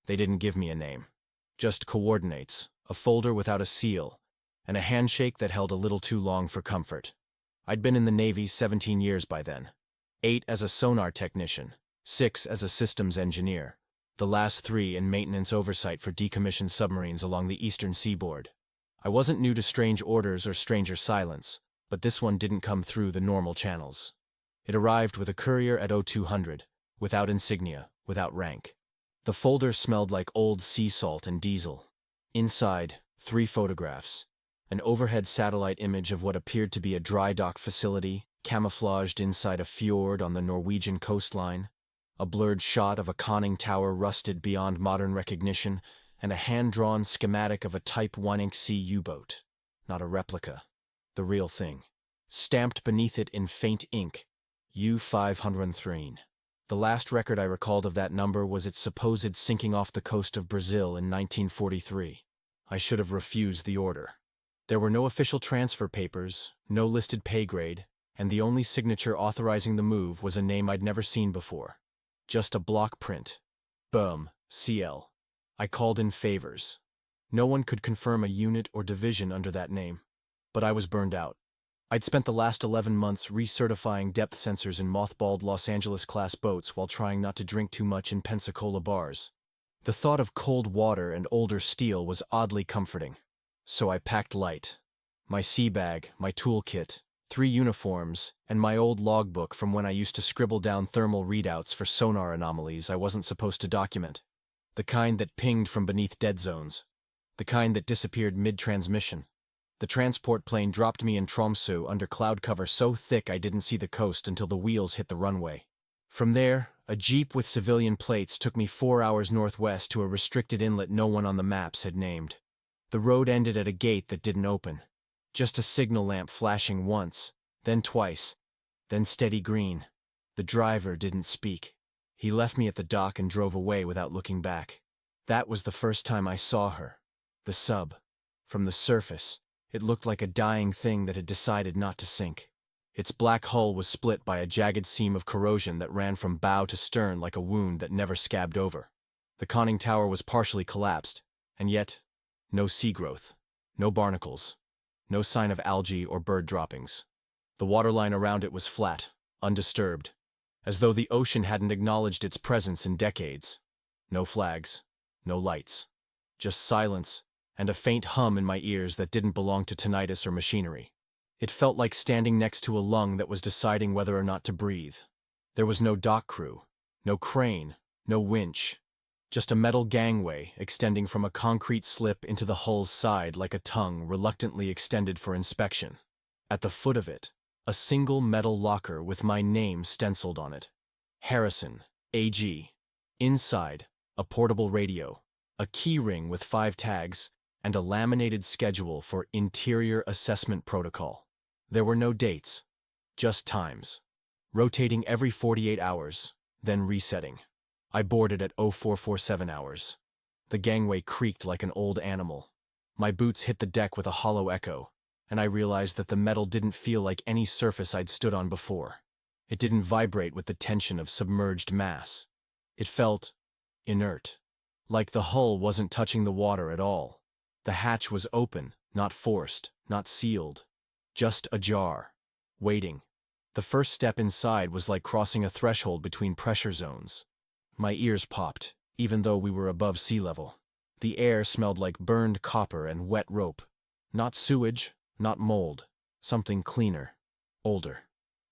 They didn't give me a name. Just coordinates, a folder without a seal, and a handshake that held a little too long for comfort. I'd been in the Navy 17 years by then. 8 as a sonar technician, 6 as a systems engineer, the last 3 in maintenance oversight for decommissioned submarines along the eastern seaboard. I wasn't new to strange orders or stranger silence, but this one didn't come through the normal channels. It arrived with a courier at 0200, without insignia, without rank. The folder smelled like old sea salt and diesel. Inside, 3 photographs. An overhead satellite image of what appeared to be a dry dock facility, camouflaged inside a fjord on the Norwegian coastline, a blurred shot of a conning tower rusted beyond modern recognition, and a hand-drawn schematic of a Type 1C U-boat. Not a replica. The real thing. Stamped beneath it in faint ink, U-503. The last record I recalled of that number was its supposed sinking off the coast of Brazil in 1943. I should have refused the order. There were no official transfer papers, no listed pay grade, and the only signature authorizing the move was a name I'd never seen before. Just a block print. Boom, CL. I called in favors. No one could confirm a unit or division under that name. But I was burned out. I'd spent the last 11 months recertifying depth sensors in mothballed Los Angeles-class boats while trying not to drink too much in Pensacola bars. The thought of cold water and older steel was oddly comforting. So I packed light. My sea bag, my toolkit, 3 uniforms, and my old logbook from when I used to scribble down thermal readouts for sonar anomalies I wasn't supposed to document. The kind that pinged from beneath dead zones. The kind that disappeared mid-transmission. The transport plane dropped me in Tromsø under cloud cover so thick I didn't see the coast until the wheels hit the runway. From there, a jeep with civilian plates took me 4 hours northwest to a restricted inlet no one on the maps had named. The road ended at a gate that didn't open. Just a signal lamp flashing once, then twice, then steady green. The driver didn't speak. He left me at the dock and drove away without looking back. That was the first time I saw her. The sub. From the surface, it looked like a dying thing that had decided not to sink. Its black hull was split by a jagged seam of corrosion that ran from bow to stern like a wound that never scabbed over. The conning tower was partially collapsed, and yet, no sea growth, no barnacles, no sign of algae or bird droppings. The waterline around it was flat, undisturbed, as though the ocean hadn't acknowledged its presence in decades. No flags, no lights, just silence, and a faint hum in my ears that didn't belong to tinnitus or machinery. It felt like standing next to a lung that was deciding whether or not to breathe. There was no dock crew, no crane, no winch, just a metal gangway extending from a concrete slip into the hull's side like a tongue reluctantly extended for inspection. At the foot of it, a single metal locker with my name stenciled on it. Harrison, AG. Inside, a portable radio, a key ring with 5 tags, and a laminated schedule for Interior Assessment Protocol. There were no dates, just times, rotating every 48 hours, then resetting. I boarded at 0447 hours. The gangway creaked like an old animal. My boots hit the deck with a hollow echo, and I realized that the metal didn't feel like any surface I'd stood on before. It didn't vibrate with the tension of submerged mass. It felt inert, like the hull wasn't touching the water at all. The hatch was open, not forced, not sealed, just ajar, waiting. The first step inside was like crossing a threshold between pressure zones. My ears popped, even though we were above sea level. The air smelled like burned copper and wet rope. Not sewage, not mold, something cleaner, older.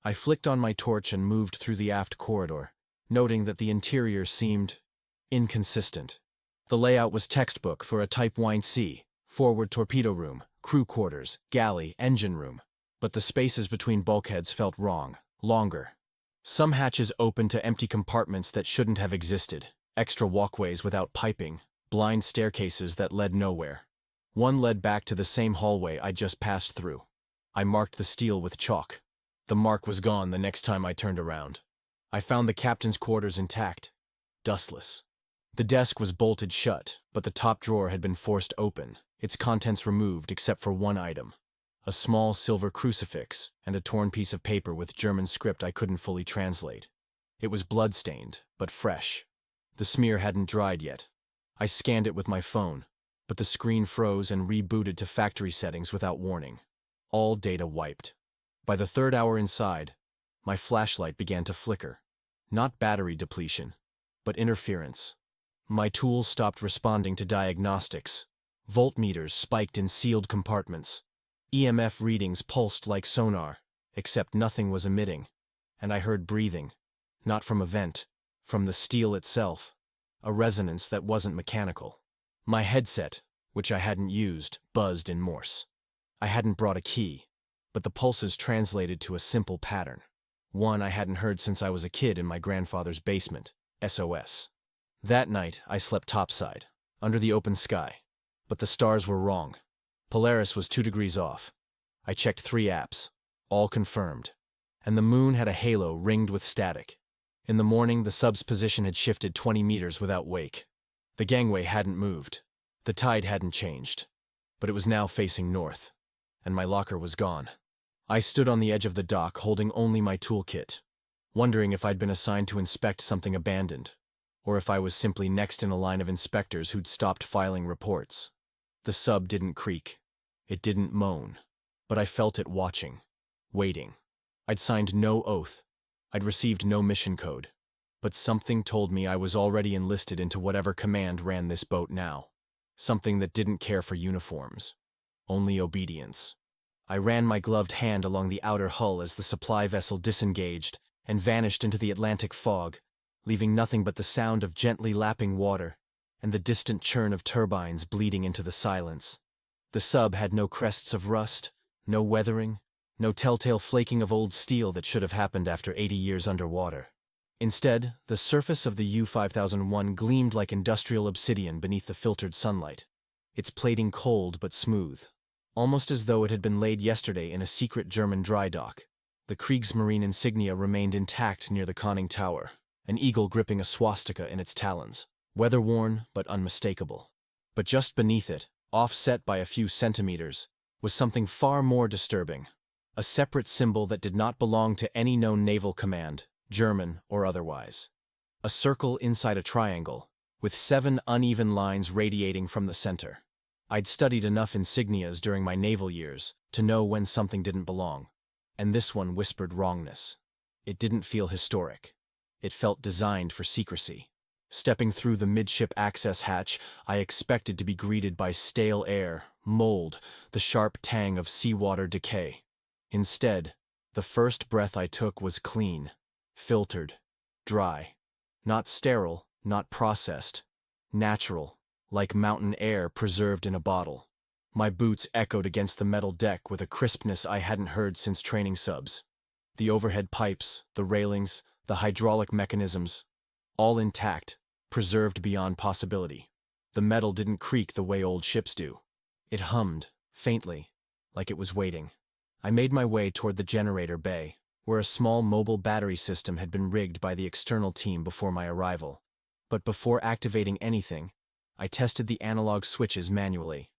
I flicked on my torch and moved through the aft corridor, noting that the interior seemed inconsistent. The layout was textbook for a Type 1C, forward torpedo room, crew quarters, galley, engine room. But the spaces between bulkheads felt wrong, longer. Some hatches opened to empty compartments that shouldn't have existed, extra walkways without piping, blind staircases that led nowhere. One led back to the same hallway I'd just passed through. I marked the steel with chalk. The mark was gone the next time I turned around. I found the captain's quarters intact, dustless. The desk was bolted shut, but the top drawer had been forced open, its contents removed except for one item. A small silver crucifix and a torn piece of paper with German script I couldn't fully translate. It was blood-stained, but fresh. The smear hadn't dried yet. I scanned it with my phone, but the screen froze and rebooted to factory settings without warning. All data wiped. By the third hour inside, my flashlight began to flicker. Not battery depletion, but interference. My tools stopped responding to diagnostics. Voltmeters spiked in sealed compartments. EMF readings pulsed like sonar, except nothing was emitting. And I heard breathing, not from a vent, from the steel itself, a resonance that wasn't mechanical. My headset, which I hadn't used, buzzed in Morse. I hadn't brought a key, but the pulses translated to a simple pattern. One I hadn't heard since I was a kid in my grandfather's basement, SOS. That night, I slept topside, under the open sky. But the stars were wrong. Polaris was 2 degrees off. I checked 3 apps, all confirmed. And the moon had a halo ringed with static. In the morning, the sub's position had shifted 20 meters without wake. The gangway hadn't moved. The tide hadn't changed. But it was now facing north. And my locker was gone. I stood on the edge of the dock holding only my toolkit, wondering if I'd been assigned to inspect something abandoned, or if I was simply next in a line of inspectors who'd stopped filing reports. The sub didn't creak. It didn't moan. But I felt it watching, waiting. I'd signed no oath. I'd received no mission code. But something told me I was already enlisted into whatever command ran this boat now. Something that didn't care for uniforms. Only obedience. I ran my gloved hand along the outer hull as the supply vessel disengaged and vanished into the Atlantic fog, leaving nothing but the sound of gently lapping water and the distant churn of turbines bleeding into the silence. The sub had no crests of rust, no weathering, no telltale flaking of old steel that should have happened after 80 years underwater. Instead, the surface of the U-5001 gleamed like industrial obsidian beneath the filtered sunlight, its plating cold but smooth, almost as though it had been laid yesterday in a secret German dry dock. The Kriegsmarine insignia remained intact near the conning tower, an eagle gripping a swastika in its talons, weather-worn but unmistakable. But just beneath it, offset by a few centimeters, was something far more disturbing, a separate symbol that did not belong to any known naval command, German or otherwise. A circle inside a triangle, with 7 uneven lines radiating from the center. I'd studied enough insignias during my naval years to know when something didn't belong, and this one whispered wrongness. It didn't feel historic. It felt designed for secrecy. Stepping through the midship access hatch, I expected to be greeted by stale air, mold, the sharp tang of seawater decay. Instead, the first breath I took was clean, filtered, dry. Not sterile, not processed. Natural, like mountain air preserved in a bottle. My boots echoed against the metal deck with a crispness I hadn't heard since training subs. The overhead pipes, the railings, the hydraulic mechanisms, all intact, preserved beyond possibility. The metal didn't creak the way old ships do. It hummed, faintly, like it was waiting. I made my way toward the generator bay, where a small mobile battery system had been rigged by the external team before my arrival. But before activating anything, I tested the analog switches manually.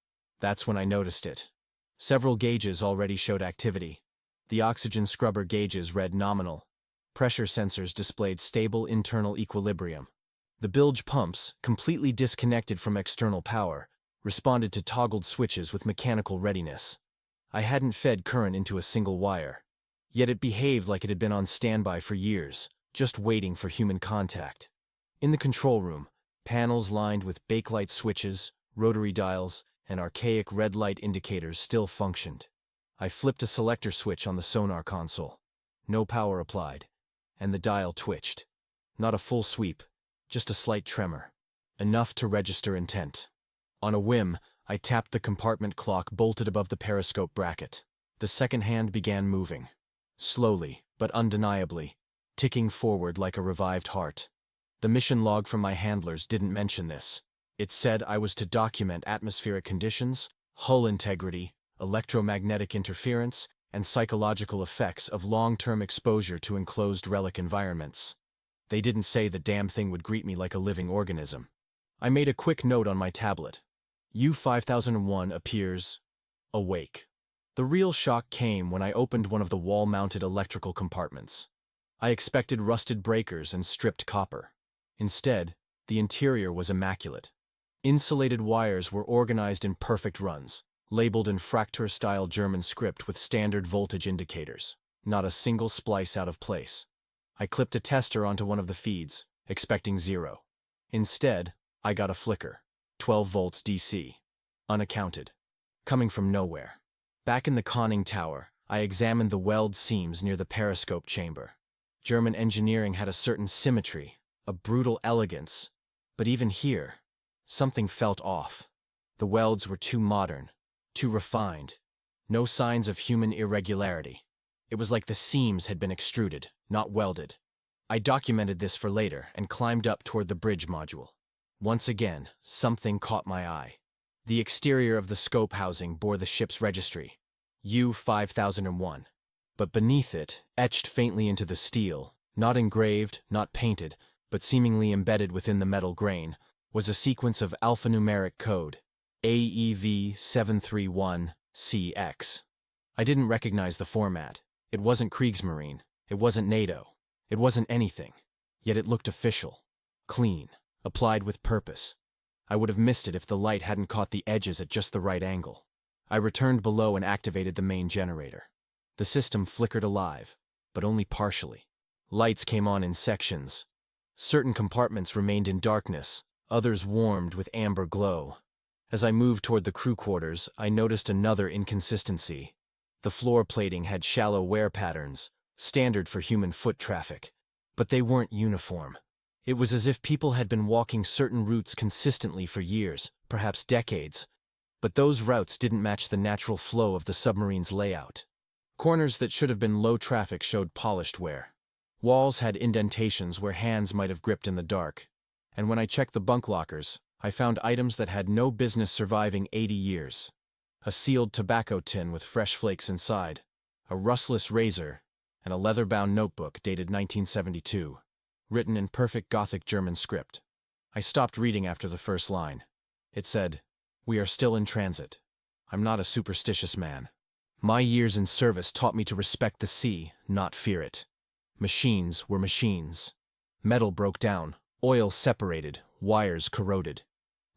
That's when I noticed it. Several gauges already showed activity. The oxygen scrubber gauges read nominal. Pressure sensors displayed stable internal equilibrium. The bilge pumps, completely disconnected from external power, responded to toggled switches with mechanical readiness. I hadn't fed current into a single wire. Yet it behaved like it had been on standby for years, just waiting for human contact. In the control room, panels lined with bakelite switches, rotary dials, and archaic red light indicators still functioned. I flipped a selector switch on the sonar console. No power applied, and the dial twitched. Not a full sweep, just a slight tremor. Enough to register intent. On a whim, I tapped the compartment clock bolted above the periscope bracket. The second hand began moving. Slowly, but undeniably, ticking forward like a revived heart. The mission log from my handlers didn't mention this. It said I was to document atmospheric conditions, hull integrity, electromagnetic interference, and psychological effects of long-term exposure to enclosed relic environments. They didn't say the damn thing would greet me like a living organism. I made a quick note on my tablet. U-5001 appears awake. The real shock came when I opened one of the wall-mounted electrical compartments. I expected rusted breakers and stripped copper. Instead, the interior was immaculate. Insulated wires were organized in perfect runs, labeled in Fraktur-style German script with standard voltage indicators. Not a single splice out of place. I clipped a tester onto one of the feeds, expecting 0. Instead, I got a flicker. 12 volts DC. Unaccounted. Coming from nowhere. Back in the conning tower, I examined the weld seams near the periscope chamber. German engineering had a certain symmetry, a brutal elegance. But even here, something felt off. The welds were too modern, too refined. No signs of human irregularity. It was like the seams had been extruded, not welded. I documented this for later and climbed up toward the bridge module. Once again, something caught my eye. The exterior of the scope housing bore the ship's registry, U-5001. But beneath it, etched faintly into the steel, not engraved, not painted, but seemingly embedded within the metal grain, was a sequence of alphanumeric code, AEV731CX. I didn't recognize the format. It wasn't Kriegsmarine. It wasn't NATO. It wasn't anything. Yet it looked official, clean, applied with purpose. I would have missed it if the light hadn't caught the edges at just the right angle. I returned below and activated the main generator. The system flickered alive, but only partially. Lights came on in sections. Certain compartments remained in darkness, others warmed with amber glow. As I moved toward the crew quarters, I noticed another inconsistency. The floor plating had shallow wear patterns, standard for human foot traffic, but they weren't uniform. It was as if people had been walking certain routes consistently for years, perhaps decades. But those routes didn't match the natural flow of the submarine's layout. Corners that should have been low traffic showed polished wear. Walls had indentations where hands might have gripped in the dark. And when I checked the bunk lockers, I found items that had no business surviving 80 years. A sealed tobacco tin with fresh flakes inside, a rustless razor, and a leather-bound notebook dated 1972, written in perfect Gothic German script. I stopped reading after the first line. It said, "We are still in transit. I'm not a superstitious man. My years in service taught me to respect the sea, not fear it. Machines were machines. Metal broke down, oil separated, wires corroded.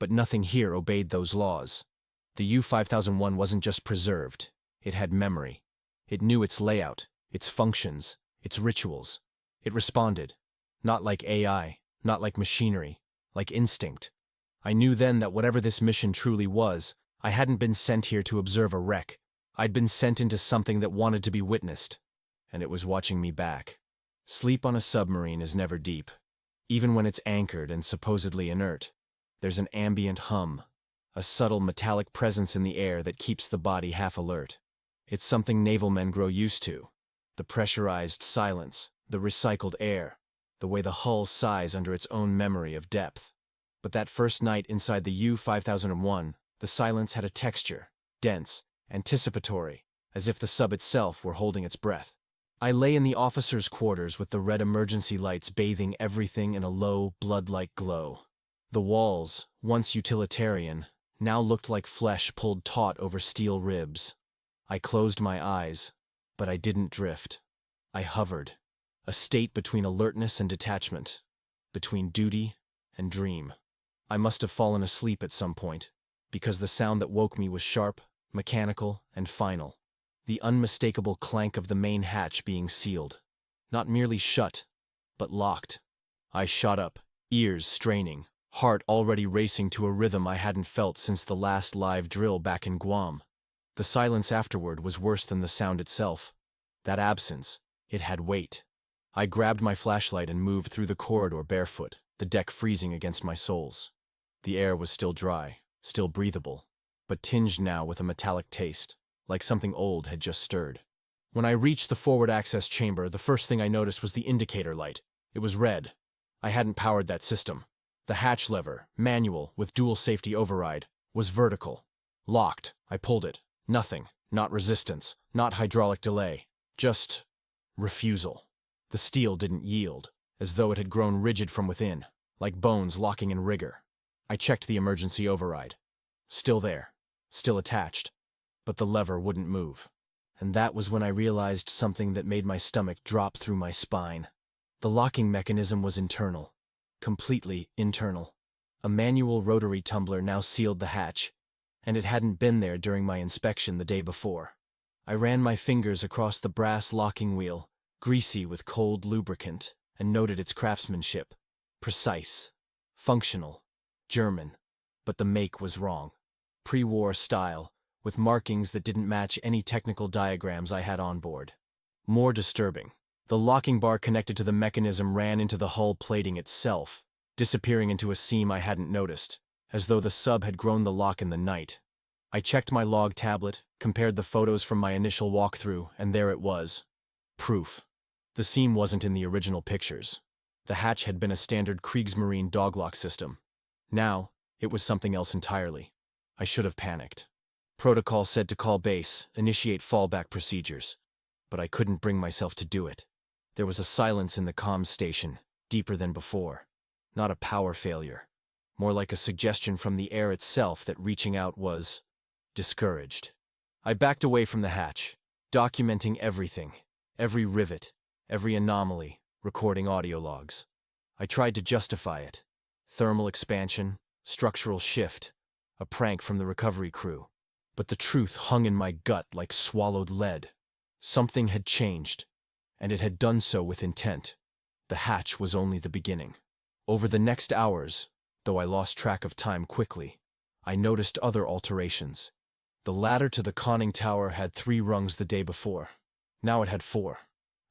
But nothing here obeyed those laws. The U-5001 wasn't just preserved. It had memory. It knew its layout, its functions, its rituals. It responded. Not like AI, not like machinery, like instinct. I knew then that whatever this mission truly was, I hadn't been sent here to observe a wreck. I'd been sent into something that wanted to be witnessed, and it was watching me back. Sleep on a submarine is never deep. Even when it's anchored and supposedly inert, there's an ambient hum, a subtle metallic presence in the air that keeps the body half alert. It's something naval men grow used to. The pressurized silence, the recycled air, the way the hull sighs under its own memory of depth. But that first night inside the U-5001, the silence had a texture, dense, anticipatory, as if the sub itself were holding its breath. I lay in the officers' quarters with the red emergency lights bathing everything in a low, blood-like glow. The walls, once utilitarian, now looked like flesh pulled taut over steel ribs. I closed my eyes, but I didn't drift. I hovered, a state between alertness and detachment, between duty and dream. I must have fallen asleep at some point, because the sound that woke me was sharp, mechanical, and final. The unmistakable clank of the main hatch being sealed. Not merely shut, but locked. I shot up, ears straining, heart already racing to a rhythm I hadn't felt since the last live drill back in Guam. The silence afterward was worse than the sound itself. That absence, it had weight. I grabbed my flashlight and moved through the corridor barefoot, the deck freezing against my soles. The air was still dry, still breathable, but tinged now with a metallic taste, like something old had just stirred. When I reached the forward access chamber, the first thing I noticed was the indicator light. It was red. I hadn't powered that system. The hatch lever, manual, with dual safety override, was vertical. Locked. I pulled it. Nothing. Not resistance. Not hydraulic delay. Just refusal. The steel didn't yield, as though it had grown rigid from within, like bones locking in rigor. I checked the emergency override. Still there. Still attached. But the lever wouldn't move. And that was when I realized something that made my stomach drop through my spine. The locking mechanism was internal. Completely internal. A manual rotary tumbler now sealed the hatch, and it hadn't been there during my inspection the day before. I ran my fingers across the brass locking wheel, greasy with cold lubricant, and noted its craftsmanship. Precise. Functional. German. But the make was wrong. Pre-war style, with markings that didn't match any technical diagrams I had on board. More disturbing, the locking bar connected to the mechanism ran into the hull plating itself, disappearing into a seam I hadn't noticed, as though the sub had grown the lock in the night. I checked my log tablet, compared the photos from my initial walkthrough, and there it was. Proof. The seam wasn't in the original pictures. The hatch had been a standard Kriegsmarine doglock system. Now, it was something else entirely. I should have panicked. Protocol said to call base, initiate fallback procedures. But I couldn't bring myself to do it. There was a silence in the comms station, deeper than before. Not a power failure. More like a suggestion from the air itself that reaching out was discouraged. I backed away from the hatch, documenting everything, every rivet, every anomaly, recording audio logs. I tried to justify it. Thermal expansion, structural shift, a prank from the recovery crew. But the truth hung in my gut like swallowed lead. Something had changed, and it had done so with intent. The hatch was only the beginning. Over the next hours, though I lost track of time quickly, I noticed other alterations. The ladder to the conning tower had 3 rungs the day before. Now it had 4.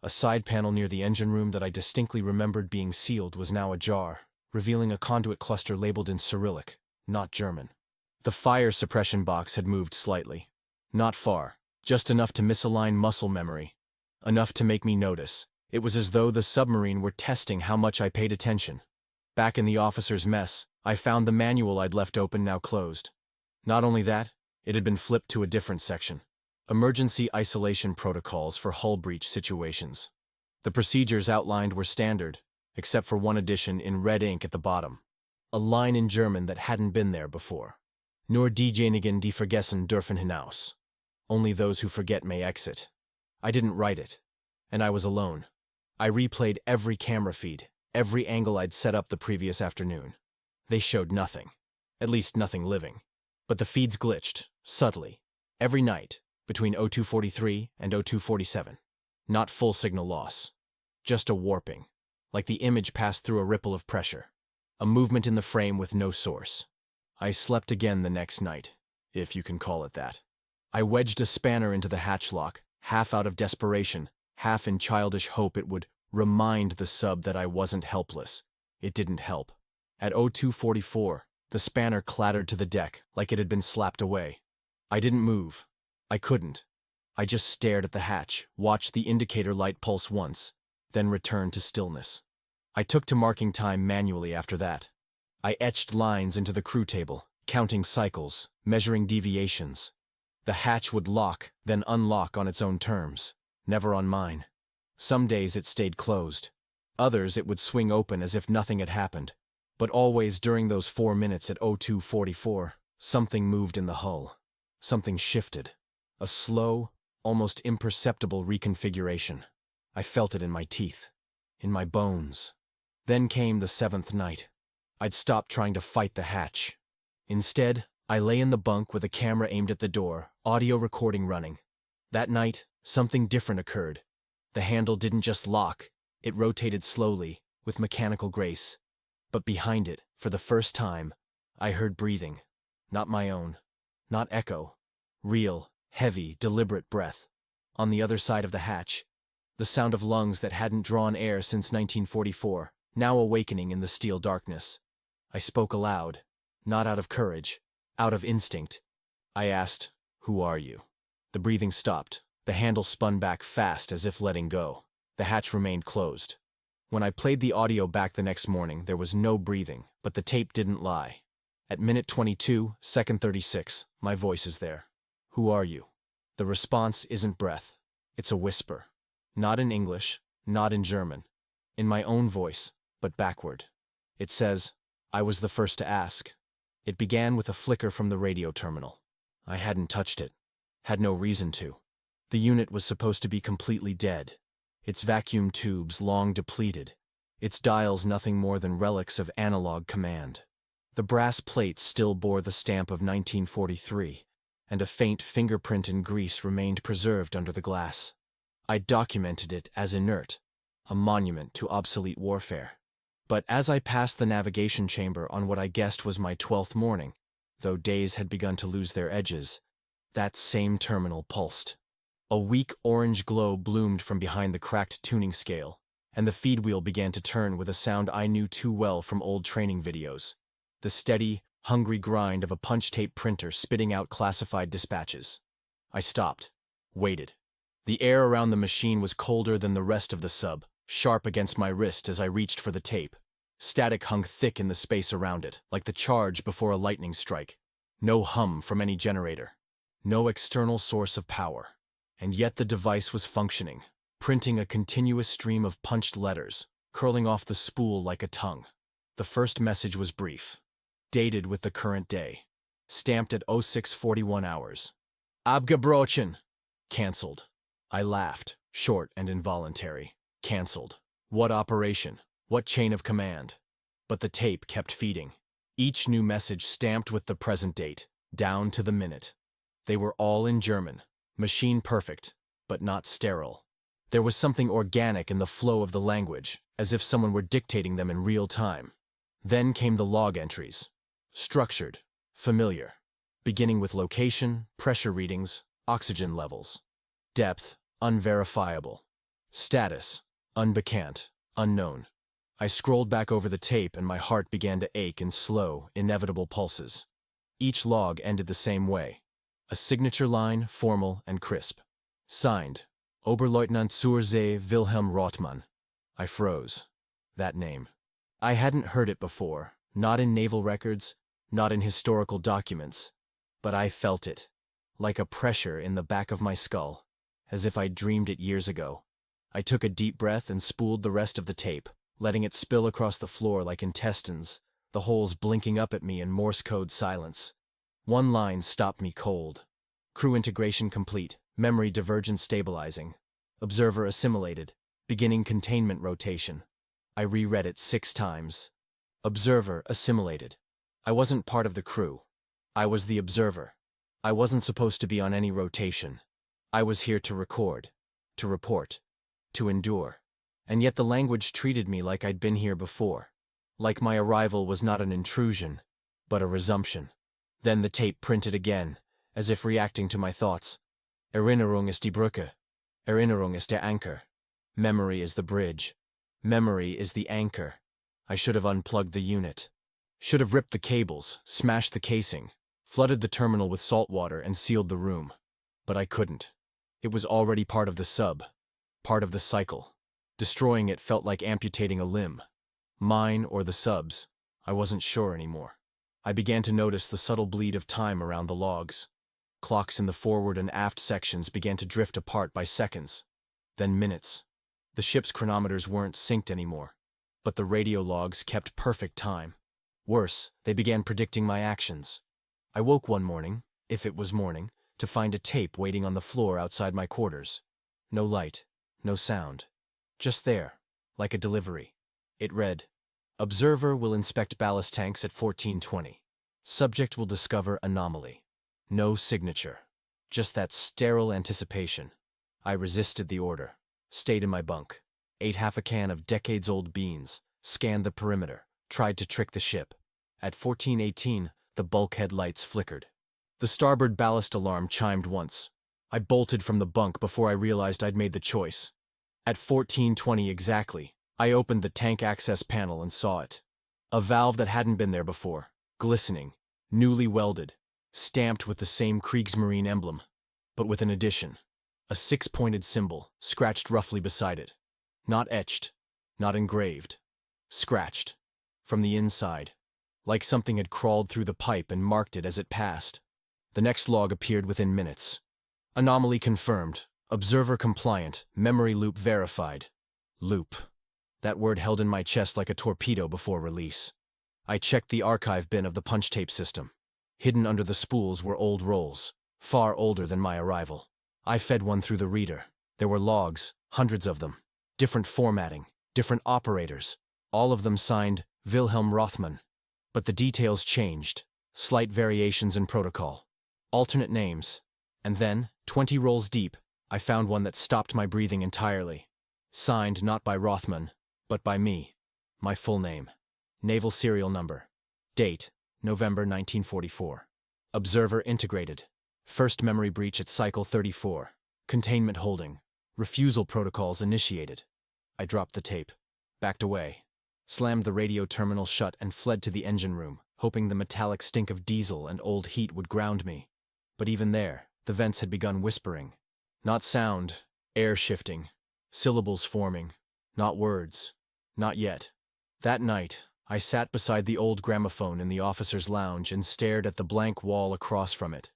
A side panel near the engine room that I distinctly remembered being sealed was now ajar, revealing a conduit cluster labeled in Cyrillic, not German. The fire suppression box had moved slightly. Not far, just enough to misalign muscle memory. Enough to make me notice. It was as though the submarine were testing how much I paid attention. Back in the officer's mess, I found the manual I'd left open now closed. Not only that, it had been flipped to a different section. Emergency isolation protocols for hull breach situations. The procedures outlined were standard, except for one addition in red ink at the bottom. A line in German that hadn't been there before. Nur diejenigen die vergessen dürfen hinaus. Only those who forget may exit. I didn't write it, and I was alone. I replayed every camera feed, every angle I'd set up the previous afternoon. They showed nothing. At least nothing living. But the feeds glitched, subtly, every night, between 0243 and 0247. Not full signal loss. Just a warping, like the image passed through a ripple of pressure. A movement in the frame with no source. I slept again the next night, if you can call it that. I wedged a spanner into the hatch lock, half out of desperation, half in childish hope it would remind the sub that I wasn't helpless. It didn't help. At 0244, the spanner clattered to the deck like it had been slapped away. I didn't move. I couldn't. I just stared at the hatch, watched the indicator light pulse once, then returned to stillness. I took to marking time manually after that. I etched lines into the crew table, counting cycles, measuring deviations. The hatch would lock, then unlock on its own terms, never on mine. Some days it stayed closed. Others it would swing open as if nothing had happened. But always during those 4 minutes at 0244, something moved in the hull. Something shifted. A slow, almost imperceptible reconfiguration. I felt it in my teeth, in my bones. Then came the 7th night. I'd stopped trying to fight the hatch. Instead, I lay in the bunk with a camera aimed at the door, audio recording running. That night, something different occurred. The handle didn't just lock, it rotated slowly, with mechanical grace. But behind it, for the first time, I heard breathing. Not my own. Not echo. Real, heavy, deliberate breath. On the other side of the hatch, the sound of lungs that hadn't drawn air since 1944, now awakening in the steel darkness. I spoke aloud, not out of courage, out of instinct. I asked, "Who are you?" The breathing stopped. The handle spun back fast as if letting go. The hatch remained closed. When I played the audio back the next morning, there was no breathing, but the tape didn't lie. At minute 22, second 36, my voice is there. "Who are you?" The response isn't breath. It's a whisper. Not in English, not in German. In my own voice, but backward. It says, "I was the first to ask." It began with a flicker from the radio terminal. I hadn't touched it. Had no reason to. The unit was supposed to be completely dead. Its vacuum tubes long depleted. Its dials nothing more than relics of analog command. The brass plates still bore the stamp of 1943, and a faint fingerprint in grease remained preserved under the glass. I documented it as inert, a monument to obsolete warfare. But as I passed the navigation chamber on what I guessed was my 12th morning, though days had begun to lose their edges, that same terminal pulsed. A weak orange glow bloomed from behind the cracked tuning scale, and the feed wheel began to turn with a sound I knew too well from old training videos. The steady, hungry grind of a punch-tape printer spitting out classified dispatches. I stopped, waited. The air around the machine was colder than the rest of the sub, sharp against my wrist as I reached for the tape. Static hung thick in the space around it, like the charge before a lightning strike. No hum from any generator. No external source of power. And yet the device was functioning, printing a continuous stream of punched letters, curling off the spool like a tongue. The first message was brief, dated with the current day, stamped at 0641 hours. Abgebrochen. Cancelled. I laughed, short and involuntary. Cancelled. What operation? What chain of command? But the tape kept feeding. Each new message stamped with the present date, down to the minute. They were all in German, machine perfect, but not sterile. There was something organic in the flow of the language, as if someone were dictating them in real time. Then came the log entries. Structured, familiar, beginning with location, pressure readings, oxygen levels. Depth, unverifiable. Status, unbekannt, unknown. I scrolled back over the tape and my heart began to ache in slow, inevitable pulses. Each log ended the same way. A signature line, formal and crisp. Signed, Oberleutnant zur See Wilhelm Rothmann. I froze. That name. I hadn't heard it before, not in naval records, not in historical documents, but I felt it, like a pressure in the back of my skull, as if I'd dreamed it years ago. I took a deep breath and spooled the rest of the tape, letting it spill across the floor like intestines, the holes blinking up at me in Morse code silence. One line stopped me cold. Crew integration complete, memory divergence stabilizing. Observer assimilated, beginning containment rotation. I reread it 6 times. Observer assimilated. I wasn't part of the crew. I was the observer. I wasn't supposed to be on any rotation. I was here to record, to report, to endure. And yet the language treated me like I'd been here before. Like my arrival was not an intrusion, but a resumption. Then the tape printed again, as if reacting to my thoughts. Erinnerung ist die Brücke. Erinnerung ist der Anker. Memory is the bridge. Memory is the anchor. I should have unplugged the unit. Should have ripped the cables, smashed the casing, flooded the terminal with salt water and sealed the room. But I couldn't. It was already part of the sub, part of the cycle. Destroying it felt like amputating a limb. Mine or the sub's, I wasn't sure anymore. I began to notice the subtle bleed of time around the logs. Clocks in the forward and aft sections began to drift apart by seconds, then minutes. The ship's chronometers weren't synced anymore, but the radio logs kept perfect time. Worse, they began predicting my actions. I woke one morning, if it was morning, to find a tape waiting on the floor outside my quarters. No light, no sound. Just there, like a delivery. It read, Observer will inspect ballast tanks at 1420. Subject will discover anomaly. No signature. Just that sterile anticipation. I resisted the order, stayed in my bunk, ate half a can of decades-old beans, scanned the perimeter, tried to trick the ship. At 1418, the bulkhead lights flickered. The starboard ballast alarm chimed once. I bolted from the bunk before I realized I'd made the choice. At 1420 exactly, I opened the tank access panel and saw it. A valve that hadn't been there before, glistening, newly welded, stamped with the same Kriegsmarine emblem, but with an addition. A 6-pointed symbol, scratched roughly beside it. Not etched, not engraved. Scratched. From the inside. Like something had crawled through the pipe and marked it as it passed. The next log appeared within minutes. Anomaly confirmed. Observer compliant. Memory loop verified. Loop. That word held in my chest like a torpedo before release. I checked the archive bin of the punch tape system. Hidden under the spools were old rolls, far older than my arrival. I fed one through the reader. There were logs, hundreds of them. Different formatting, different operators. All of them signed Wilhelm Rothmann. But the details changed. Slight variations in protocol. Alternate names. And then, 20 rolls deep, I found one that stopped my breathing entirely. Signed not by Rothman, but by me. My full name. Naval serial number. Date, November 1944. Observer integrated. First memory breach at cycle 34. Containment holding. Refusal protocols initiated. I dropped the tape. Backed away. Slammed the radio terminal shut and fled to the engine room, hoping the metallic stink of diesel and old heat would ground me. But even there, the vents had begun whispering. Not sound, air shifting, syllables forming, not words. Not yet. That night, I sat beside the old gramophone in the officer's lounge and stared at the blank wall across from it.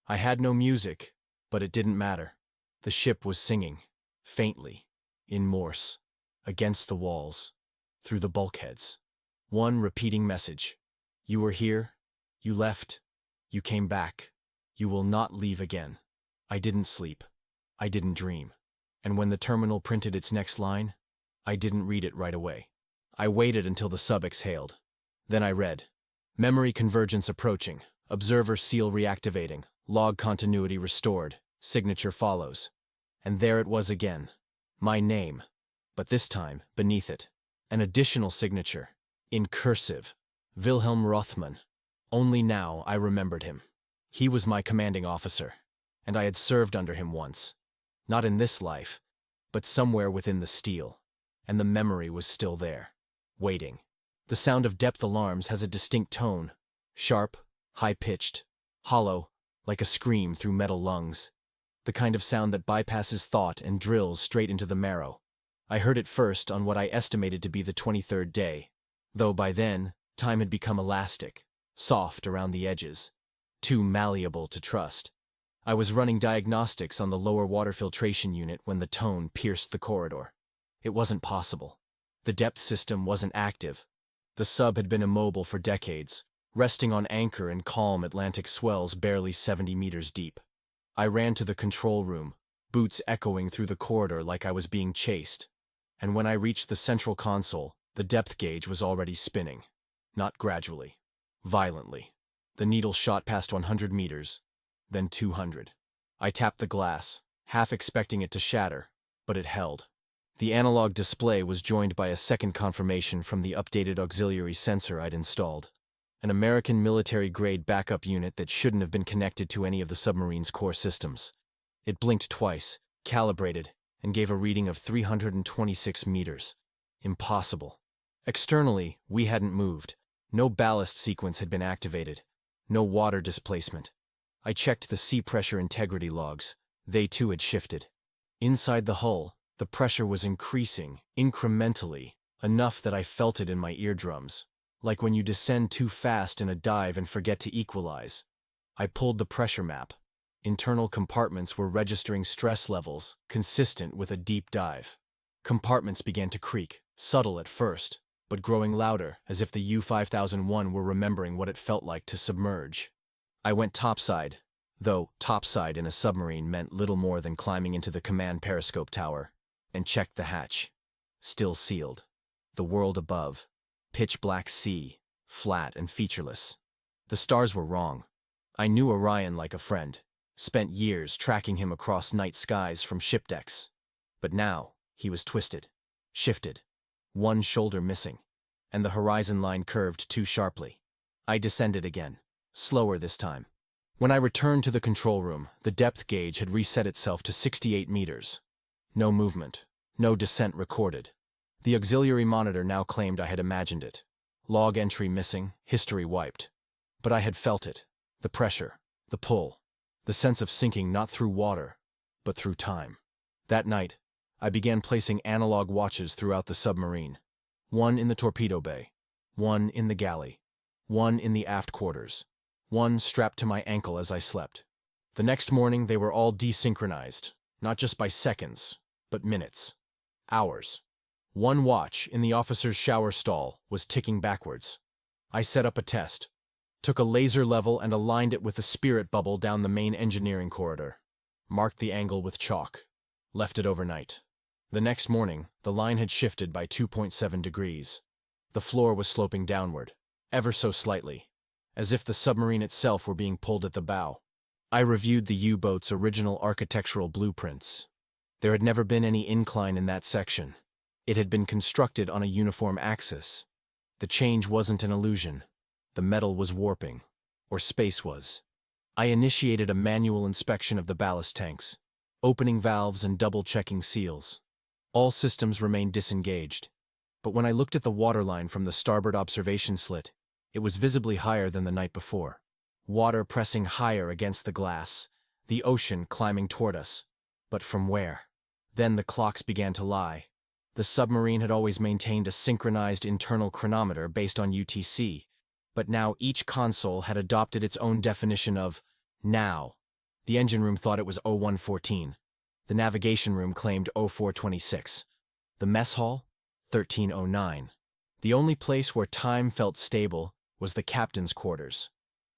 I had no music, but it didn't matter. The ship was singing, faintly, in Morse, against the walls, through the bulkheads. One repeating message. You were here, you left, you came back. You will not leave again. I didn't sleep. I didn't dream. And when the terminal printed its next line, I didn't read it right away. I waited until the sub exhaled. Then I read. Memory convergence approaching. Observer seal reactivating. Log continuity restored. Signature follows. And there it was again. My name. But this time, beneath it, an additional signature. In cursive. Wilhelm Rothman. Only now I remembered him. He was my commanding officer, and I had served under him once. Not in this life, but somewhere within the steel, and the memory was still there, waiting. The sound of depth alarms has a distinct tone, sharp, high-pitched, hollow, like a scream through metal lungs, the kind of sound that bypasses thought and drills straight into the marrow. I heard it first on what I estimated to be the 23rd day, though by then, time had become elastic, soft around the edges, too malleable to trust. I was running diagnostics on the lower water filtration unit when the tone pierced the corridor. It wasn't possible. The depth system wasn't active. The sub had been immobile for decades, resting on anchor in calm Atlantic swells barely 70 meters deep. I ran to the control room, boots echoing through the corridor like I was being chased. And when I reached the central console, the depth gauge was already spinning. Not gradually. Violently. The needle shot past 100 meters, then 200. I tapped the glass, half expecting it to shatter, but it held. The analog display was joined by a second confirmation from the updated auxiliary sensor I'd installed. An American military-grade backup unit that shouldn't have been connected to any of the submarine's core systems. It blinked twice, calibrated, and gave a reading of 326 meters. Impossible. Externally, we hadn't moved. No ballast sequence had been activated. No water displacement. I checked the sea pressure integrity logs. They too had shifted. Inside the hull, the pressure was increasing, incrementally, enough that I felt it in my eardrums, like when you descend too fast in a dive and forget to equalize. I pulled the pressure map. Internal compartments were registering stress levels, consistent with a deep dive. Compartments began to creak, subtle at first, but growing louder, as if the U-5001 were remembering what it felt like to submerge. I went topside, though topside in a submarine meant little more than climbing into the command periscope tower, and checked the hatch. Still sealed. The world above. Pitch black sea, flat and featureless. The stars were wrong. I knew Orion like a friend, spent years tracking him across night skies from ship decks. But now, he was twisted, shifted. One shoulder missing, and the horizon line curved too sharply. I descended again, slower this time. When I returned to the control room, the depth gauge had reset itself to 68 meters. No movement, no descent recorded. The auxiliary monitor now claimed I had imagined it. Log entry missing, history wiped. But I had felt it. The pressure, the pull, the sense of sinking not through water, but through time. That night, I began placing analog watches throughout the submarine. One in the torpedo bay, one in the galley, one in the aft quarters, one strapped to my ankle as I slept. The next morning they were all desynchronized, not just by seconds, but minutes, hours. One watch in the officer's shower stall was ticking backwards. I set up a test, took a laser level and aligned it with the spirit bubble down the main engineering corridor, marked the angle with chalk, left it overnight. The next morning, the line had shifted by 2.7 degrees. The floor was sloping downward. ever so slightly, as if the submarine itself were being pulled at the bow. I reviewed the U-boat's original architectural blueprints. There had never been any incline in that section. It had been constructed on a uniform axis. The change wasn't an illusion. The metal was warping, or space was. I initiated a manual inspection of the ballast tanks, opening valves and double-checking seals. All systems remained disengaged, but when I looked at the waterline from the starboard observation slit, it was visibly higher than the night before. Water pressing higher against the glass, the ocean climbing toward us. But from where? Then the clocks began to lie. The submarine had always maintained a synchronized internal chronometer based on UTC, but now each console had adopted its own definition of now. The engine room thought it was 0114. The navigation room claimed 0426. The mess hall? 1309. The only place where time felt stable was the captain's quarters,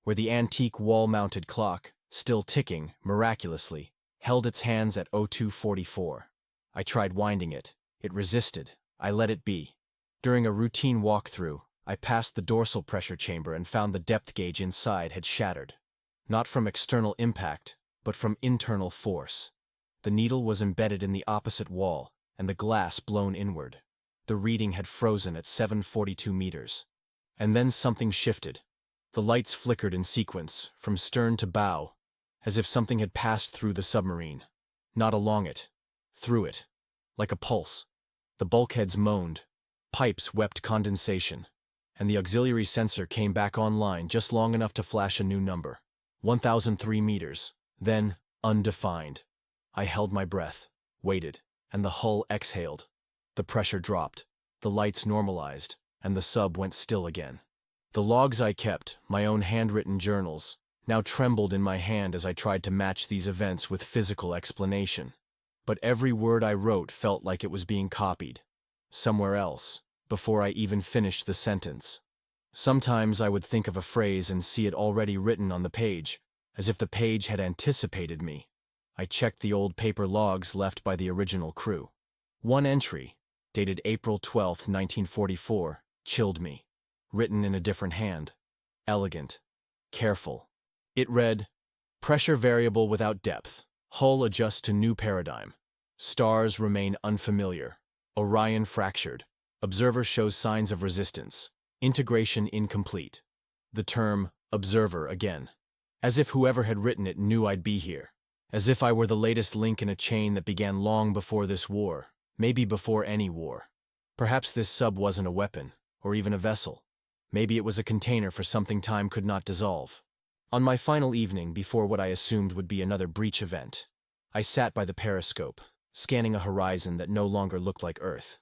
where the antique wall-mounted clock, still ticking, miraculously, held its hands at 0244. I tried winding it. It resisted. I let it be. During a routine walkthrough, I passed the dorsal pressure chamber and found the depth gauge inside had shattered. Not from external impact, but from internal force. The needle was embedded in the opposite wall, and the glass blown inward. The reading had frozen at 742 meters. And then something shifted. The lights flickered in sequence, from stern to bow, as if something had passed through the submarine. Not along it. Through it. Like a pulse. The bulkheads moaned. Pipes wept condensation. And the auxiliary sensor came back online just long enough to flash a new number. 1003 meters. Then, undefined. I held my breath, waited, and the hull exhaled. The pressure dropped. The lights normalized, and the sub went still again. The logs I kept, my own handwritten journals, now trembled in my hand as I tried to match these events with physical explanation. But every word I wrote felt like it was being copied. Somewhere else, before I even finished the sentence. Sometimes I would think of a phrase and see it already written on the page, as if the page had anticipated me. I checked the old paper logs left by the original crew. One entry, dated April 12, 1944, chilled me. Written in a different hand. Elegant. Careful. It read, "Pressure variable without depth. Hull adjusts to new paradigm. Stars remain unfamiliar. Orion fractured. Observer shows signs of resistance. Integration incomplete." The term, observer, again. As if whoever had written it knew I'd be here. As if I were the latest link in a chain that began long before this war, maybe before any war. Perhaps this sub wasn't a weapon, or even a vessel. Maybe it was a container for something time could not dissolve. On my final evening, before what I assumed would be another breach event, I sat by the periscope, scanning a horizon that no longer looked like Earth.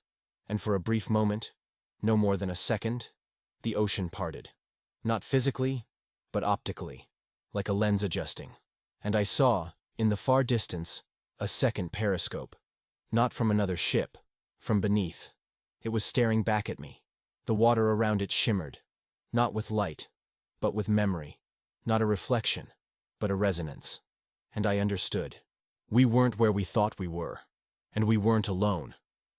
And for a brief moment, no more than a second, the ocean parted. Not physically, but optically, like a lens adjusting. And I saw, in the far distance, a second periscope. Not from another ship, from beneath. It was staring back at me. The water around it shimmered, not with light, but with memory. Not a reflection, but a resonance. And I understood. We weren't where we thought we were. And we weren't alone.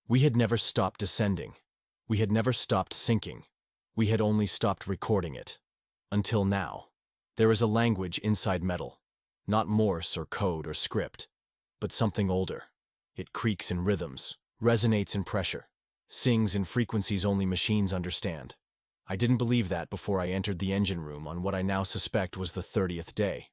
We had never stopped descending. We had never stopped sinking. We had only stopped recording it. Until now. There is a language inside metal. Not Morse or code or script, but something older. It creaks in rhythms, resonates in pressure, sings in frequencies only machines understand. I didn't believe that before I entered the engine room on what I now suspect was the 30th day.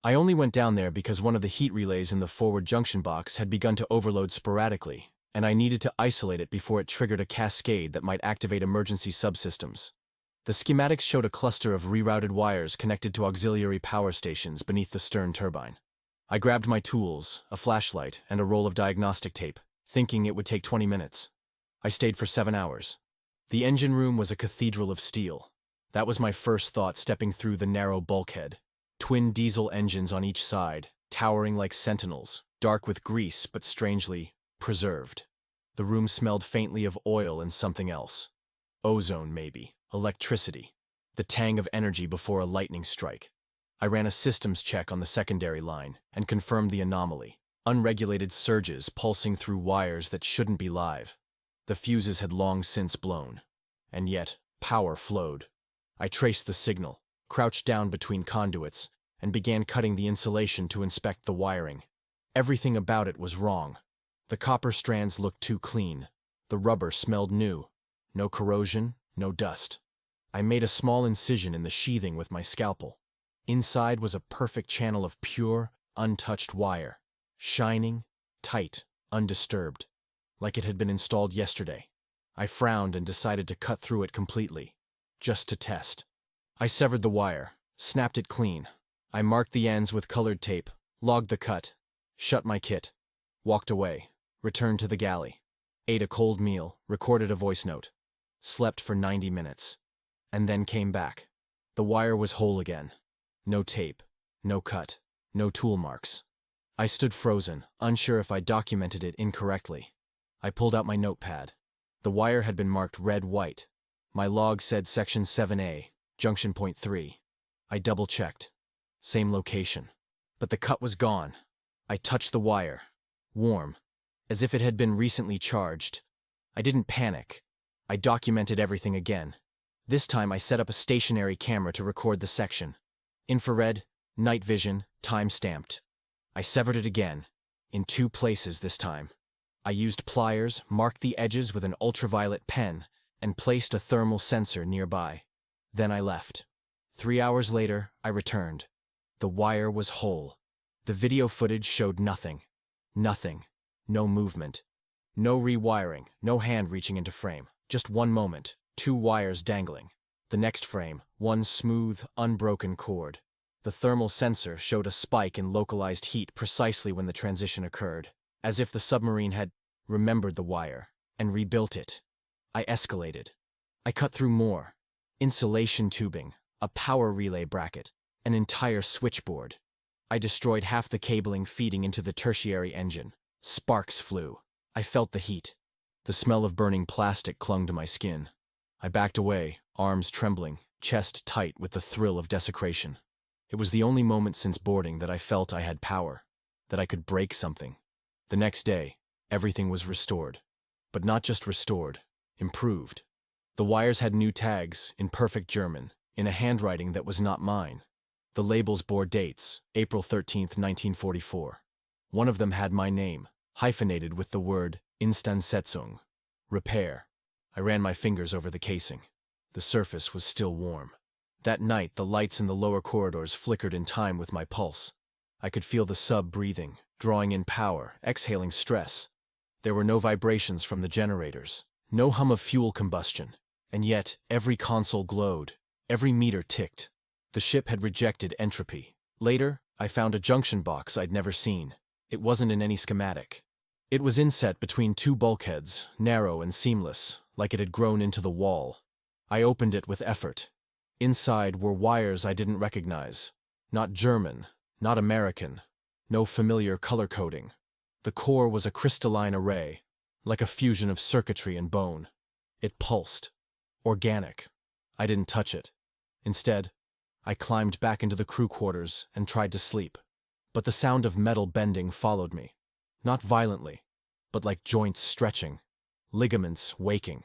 I only went down there because one of the heat relays in the forward junction box had begun to overload sporadically, and I needed to isolate it before it triggered a cascade that might activate emergency subsystems. The schematics showed a cluster of rerouted wires connected to auxiliary power stations beneath the stern turbine. I grabbed my tools, a flashlight, and a roll of diagnostic tape, thinking it would take 20 minutes. I stayed for 7 hours. The engine room was a cathedral of steel. That was my first thought stepping through the narrow bulkhead. Twin diesel engines on each side, towering like sentinels, dark with grease but strangely preserved. The room smelled faintly of oil and something else. Ozone, maybe. Electricity. The tang of energy before a lightning strike. I ran a systems check on the secondary line and confirmed the anomaly. Unregulated surges pulsing through wires that shouldn't be live. The fuses had long since blown. And yet, power flowed. I traced the signal, crouched down between conduits, and began cutting the insulation to inspect the wiring. Everything about it was wrong. The copper strands looked too clean. The rubber smelled new. No corrosion, no dust. I made a small incision in the sheathing with my scalpel. Inside was a perfect channel of pure, untouched wire, shining, tight, undisturbed, like it had been installed yesterday. I frowned and decided to cut through it completely, just to test. I severed the wire, snapped it clean. I marked the ends with colored tape, logged the cut, shut my kit, walked away, returned to the galley, ate a cold meal, recorded a voice note, slept for 90 minutes, and then came back. The wire was whole again. No tape, no cut, no tool marks. I stood frozen, unsure if I documented it incorrectly. I pulled out my notepad. The wire had been marked red-white. My log said Section 7A, Junction Point 3. I double-checked. Same location. But the cut was gone. I touched the wire. Warm. As if it had been recently charged. I didn't panic. I documented everything again. This time I set up a stationary camera to record the section. Infrared, night vision, time-stamped. I severed it again, in 2 places this time. I used pliers, marked the edges with an ultraviolet pen, and placed a thermal sensor nearby. Then I left. 3 hours later, I returned. The wire was whole. The video footage showed nothing. Nothing. No movement. No rewiring, no hand reaching into frame. Just one moment, 2 wires dangling. The next frame, 1 smooth, unbroken cord. The thermal sensor showed a spike in localized heat precisely when the transition occurred, as if the submarine had remembered the wire and rebuilt it. I escalated. I cut through more. Insulation tubing, a power relay bracket, an entire switchboard. I destroyed half the cabling feeding into the tertiary engine. Sparks flew. I felt the heat. The smell of burning plastic clung to my skin. I backed away, arms trembling, chest tight with the thrill of desecration. It was the only moment since boarding that I felt I had power, that I could break something. The next day, everything was restored. But not just restored, improved. The wires had new tags, in perfect German, in a handwriting that was not mine. The labels bore dates, April 13th, 1944. One of them had my name, hyphenated with the word Instandsetzung, repair. I ran my fingers over the casing. The surface was still warm. That night, the lights in the lower corridors flickered in time with my pulse. I could feel the sub breathing, drawing in power, exhaling stress. There were no vibrations from the generators, no hum of fuel combustion, and yet every console glowed, every meter ticked. The ship had rejected entropy. Later, I found a junction box I'd never seen. It wasn't in any schematic. It was inset between 2 bulkheads, narrow and seamless, like it had grown into the wall. I opened it with effort. Inside were wires I didn't recognize. Not German, not American, no familiar color coding. The core was a crystalline array, like a fusion of circuitry and bone. It pulsed. Organic. I didn't touch it. Instead, I climbed back into the crew quarters and tried to sleep. But the sound of metal bending followed me. Not violently, but like joints stretching, ligaments waking,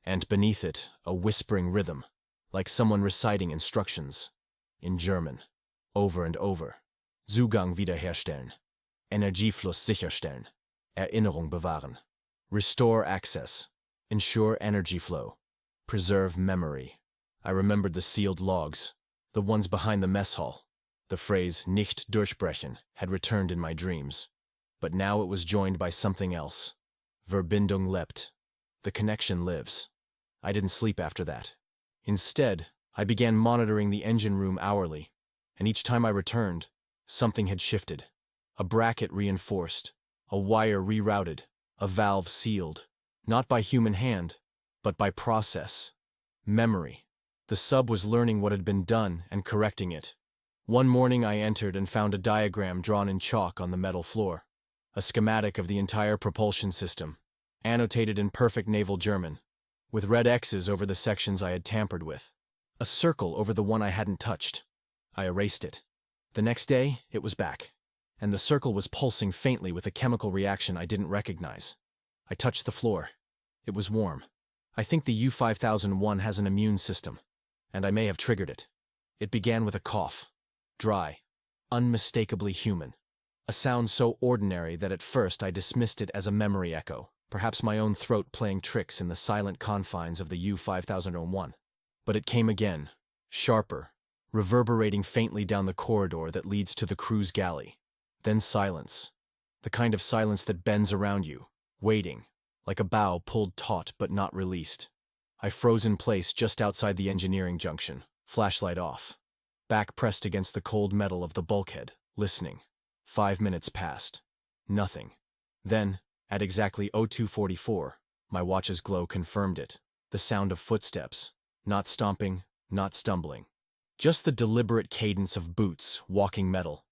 and beneath it, a whispering rhythm, like someone reciting instructions, in German, over and over. Zugang wiederherstellen. Energiefluss sicherstellen. Erinnerung bewahren. Restore access. Ensure energy flow. Preserve memory. I remembered the sealed logs, the ones behind the mess hall. The phrase nicht durchbrechen had returned in my dreams. But now it was joined by something else. Verbindung lebt. The connection lives. I didn't sleep after that. Instead, I began monitoring the engine room hourly, and each time I returned, something had shifted. A bracket reinforced, a wire rerouted, a valve sealed, not by human hand, but by process. Memory. The sub was learning what had been done and correcting it. One morning I entered and found a diagram drawn in chalk on the metal floor. A schematic of the entire propulsion system, annotated in perfect naval German, with red X's over the sections I had tampered with. A circle over the one I hadn't touched. I erased it. The next day, it was back, and the circle was pulsing faintly with a chemical reaction I didn't recognize. I touched the floor. It was warm. I think the U-5001 has an immune system. and I may have triggered it. It began with a cough. Dry. Unmistakably human. A sound so ordinary that at first I dismissed it as a memory echo, perhaps my own throat playing tricks in the silent confines of the U-5001. But it came again, sharper, reverberating faintly down the corridor that leads to the crew's galley. Then silence. The kind of silence that bends around you, waiting, like a bow pulled taut but not released. I froze in place just outside the engineering junction, flashlight off. Back pressed against the cold metal of the bulkhead, listening. 5 minutes passed. Nothing. Then, at exactly 02:44, my watch's glow confirmed it. The sound of footsteps. Not stomping, not stumbling. Just the deliberate cadence of boots walking metal.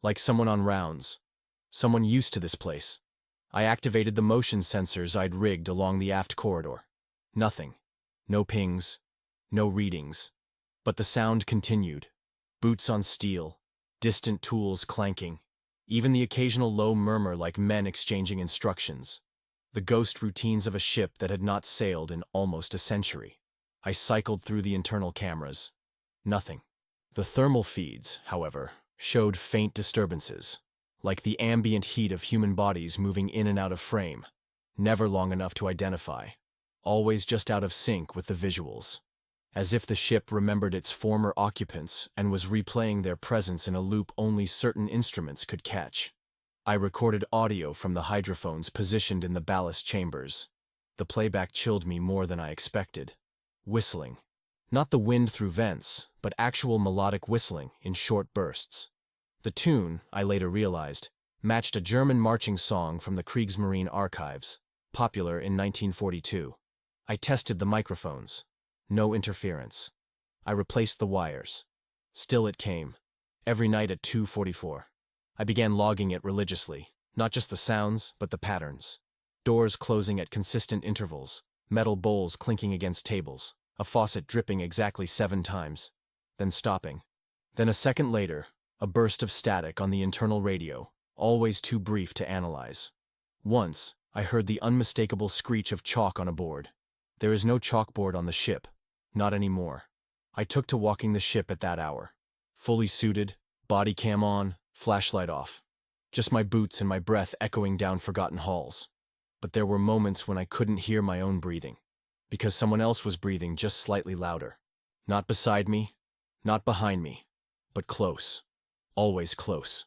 Like someone on rounds. Someone used to this place. I activated the motion sensors I'd rigged along the aft corridor. Nothing. No pings. No readings. But the sound continued. Boots on steel. Distant tools clanking. Even the occasional low murmur like men exchanging instructions. The ghost routines of a ship that had not sailed in almost a century. I cycled through the internal cameras. Nothing. The thermal feeds, however, showed faint disturbances, like the ambient heat of human bodies moving in and out of frame, never long enough to identify, always just out of sync with the visuals, as if the ship remembered its former occupants and was replaying their presence in a loop only certain instruments could catch. I recorded audio from the hydrophones positioned in the ballast chambers. The playback chilled me more than I expected. Whistling. Not the wind through vents, but actual melodic whistling in short bursts. The tune, I later realized, matched a German marching song from the Kriegsmarine archives, popular in 1942. I tested the microphones. No interference. I replaced the wires. Still it came. Every night at 2:44. I began logging it religiously, not just the sounds, but the patterns. Doors closing at consistent intervals, metal bowls clinking against tables, a faucet dripping exactly 7 times, then stopping. Then a second later, a burst of static on the internal radio, always too brief to analyze. Once, I heard the unmistakable screech of chalk on a board. There is no chalkboard on the ship. Not anymore. I took to walking the ship at that hour. Fully suited, body cam on, flashlight off. Just my boots and my breath echoing down forgotten halls. But there were moments when I couldn't hear my own breathing. Because someone else was breathing just slightly louder. Not beside me, not behind me, but close. Always close.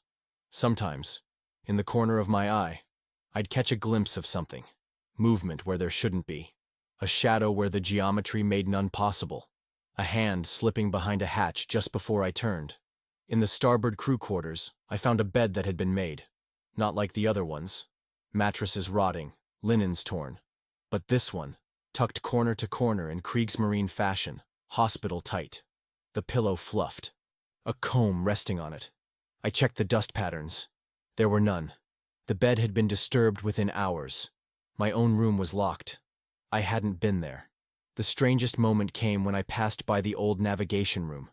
Sometimes, in the corner of my eye, I'd catch a glimpse of something. Movement where there shouldn't be. A shadow where the geometry made none possible. A hand slipping behind a hatch just before I turned. In the starboard crew quarters, I found a bed that had been made. Not like the other ones. Mattresses rotting, linens torn. But this one, tucked corner to corner in Kriegsmarine fashion, hospital tight. The pillow fluffed. A comb resting on it. I checked the dust patterns. There were none. The bed had been disturbed within hours. My own room was locked. I hadn't been there. The strangest moment came when I passed by the old navigation room.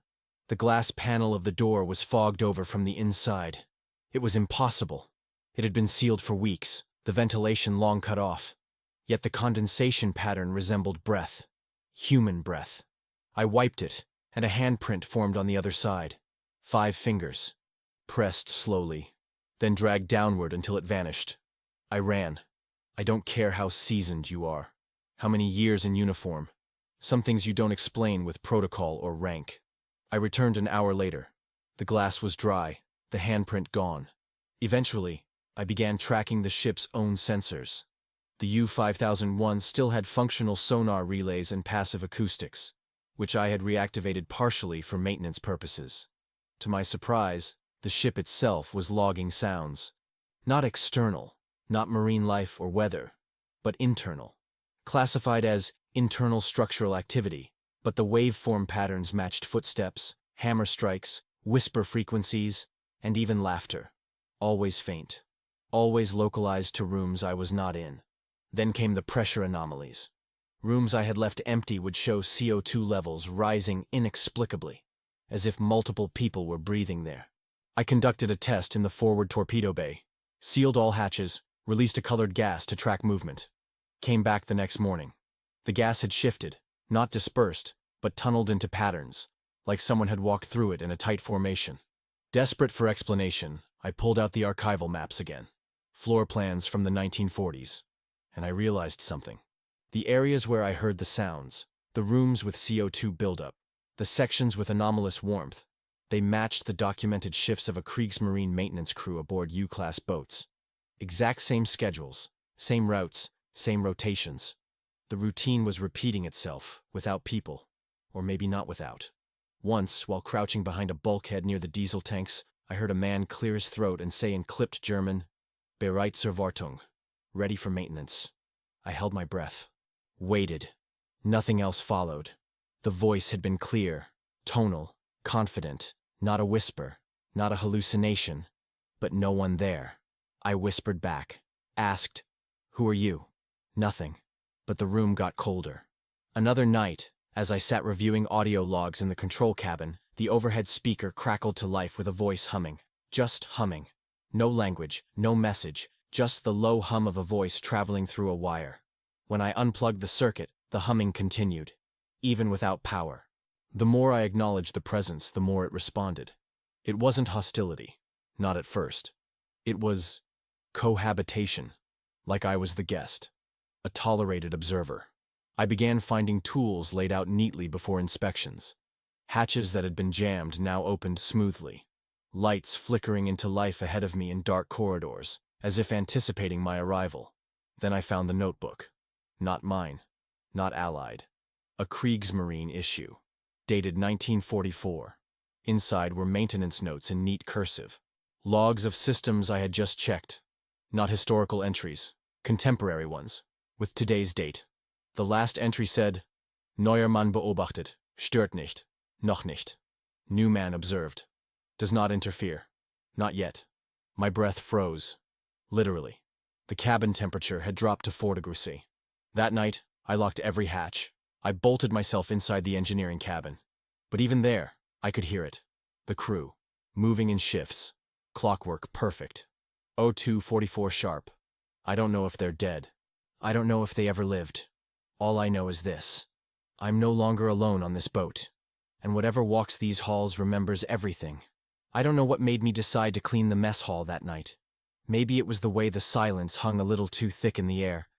The glass panel of the door was fogged over from the inside. It was impossible. It had been sealed for weeks, the ventilation long cut off. Yet the condensation pattern resembled breath. Human breath. I wiped it, and a handprint formed on the other side. 5 fingers. Pressed slowly, then dragged downward until it vanished. I ran. I don't care how seasoned you are. How many years in uniform. Some things you don't explain with protocol or rank. I returned an hour later. The glass was dry, the handprint gone. Eventually, I began tracking the ship's own sensors. The U-5001 still had functional sonar relays and passive acoustics, which I had reactivated partially for maintenance purposes. To my surprise, the ship itself was logging sounds. Not external, not marine life or weather, but internal. Classified as internal structural activity, but the waveform patterns matched footsteps, hammer strikes, whisper frequencies, and even laughter. Always faint. Always localized to rooms I was not in. Then came the pressure anomalies. Rooms I had left empty would show CO2 levels rising inexplicably, as if multiple people were breathing there. I conducted a test in the forward torpedo bay, sealed all hatches, released a colored gas to track movement. Came back the next morning. The gas had shifted, not dispersed, but tunneled into patterns, like someone had walked through it in a tight formation. Desperate for explanation, I pulled out the archival maps again, floor plans from the 1940s, and I realized something. The areas where I heard the sounds, the rooms with CO2 buildup, the sections with anomalous warmth, they matched the documented shifts of a Kriegsmarine maintenance crew aboard U-class boats. Exact same schedules, same routes, same rotations. The routine was repeating itself, without people, or maybe not without. Once, while crouching behind a bulkhead near the diesel tanks, I heard a man clear his throat and say in clipped German, "Bereit zur Wartung," ready for maintenance. I held my breath. Waited. Nothing else followed. The voice had been clear, tonal, confident, not a whisper, not a hallucination, but no one there. I whispered back, asked, "Who are you?" Nothing. But the room got colder. Another night, as I sat reviewing audio logs in the control cabin, the overhead speaker crackled to life with a voice humming. Just humming. No language, no message, just the low hum of a voice traveling through a wire. When I unplugged the circuit, the humming continued, even without power. The more I acknowledged the presence, the more it responded. It wasn't hostility, not at first. It was cohabitation, like I was the guest, a tolerated observer. I began finding tools laid out neatly before inspections. Hatches that had been jammed now opened smoothly. Lights flickering into life ahead of me in dark corridors, as if anticipating my arrival. Then I found the notebook. Not mine. Not Allied. A Kriegsmarine issue. Dated 1944. Inside were maintenance notes in neat cursive. Logs of systems I had just checked. Not historical entries. Contemporary ones. With today's date. The last entry said, "Neuer Mann beobachtet, stört nicht, noch nicht." New man observed. Does not interfere. Not yet. My breath froze. Literally. The cabin temperature had dropped to 4 degrees C. That night, I locked every hatch. I bolted myself inside the engineering cabin. But even there, I could hear it. The crew. Moving in shifts. Clockwork perfect. 02:44 sharp. I don't know if they're dead. I don't know if they ever lived. All I know is this. I'm no longer alone on this boat. And whatever walks these halls remembers everything. I don't know what made me decide to clean the mess hall that night. Maybe it was the way the silence hung a little too thick in the air,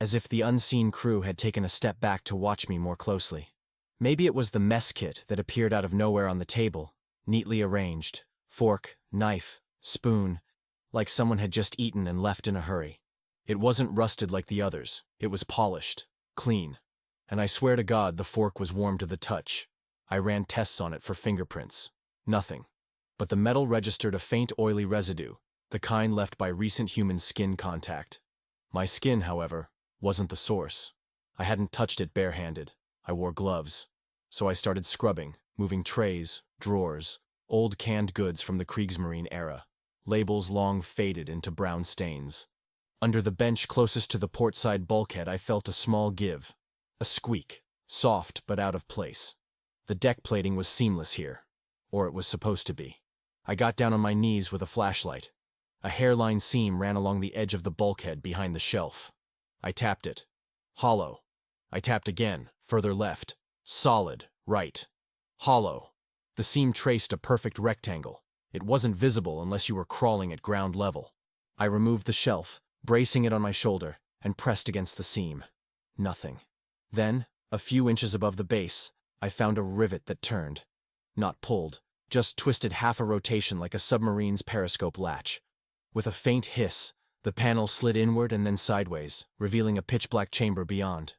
as if the unseen crew had taken a step back to watch me more closely. Maybe it was the mess kit that appeared out of nowhere on the table, neatly arranged, fork, knife, spoon, like someone had just eaten and left in a hurry. It wasn't rusted like the others, it was polished, clean. And I swear to God the fork was warm to the touch. I ran tests on it for fingerprints. Nothing. But the metal registered a faint oily residue, the kind left by recent human skin contact. My skin, however, wasn't the source. I hadn't touched it barehanded. I wore gloves. So I started scrubbing, moving trays, drawers, old canned goods from the Kriegsmarine era, labels long faded into brown stains. Under the bench closest to the portside bulkhead I felt a small give. A squeak, soft but out of place. The deck plating was seamless here. Or it was supposed to be. I got down on my knees with a flashlight. A hairline seam ran along the edge of the bulkhead behind the shelf. I tapped it. Hollow. I tapped again, further left. Solid, right. Hollow. The seam traced a perfect rectangle. It wasn't visible unless you were crawling at ground level. I removed the shelf, bracing it on my shoulder, and pressed against the seam. Nothing. Then, a few inches above the base, I found a rivet that turned. Not pulled, just twisted half a rotation like a submarine's periscope latch. With a faint hiss, the panel slid inward and then sideways, revealing a pitch-black chamber beyond.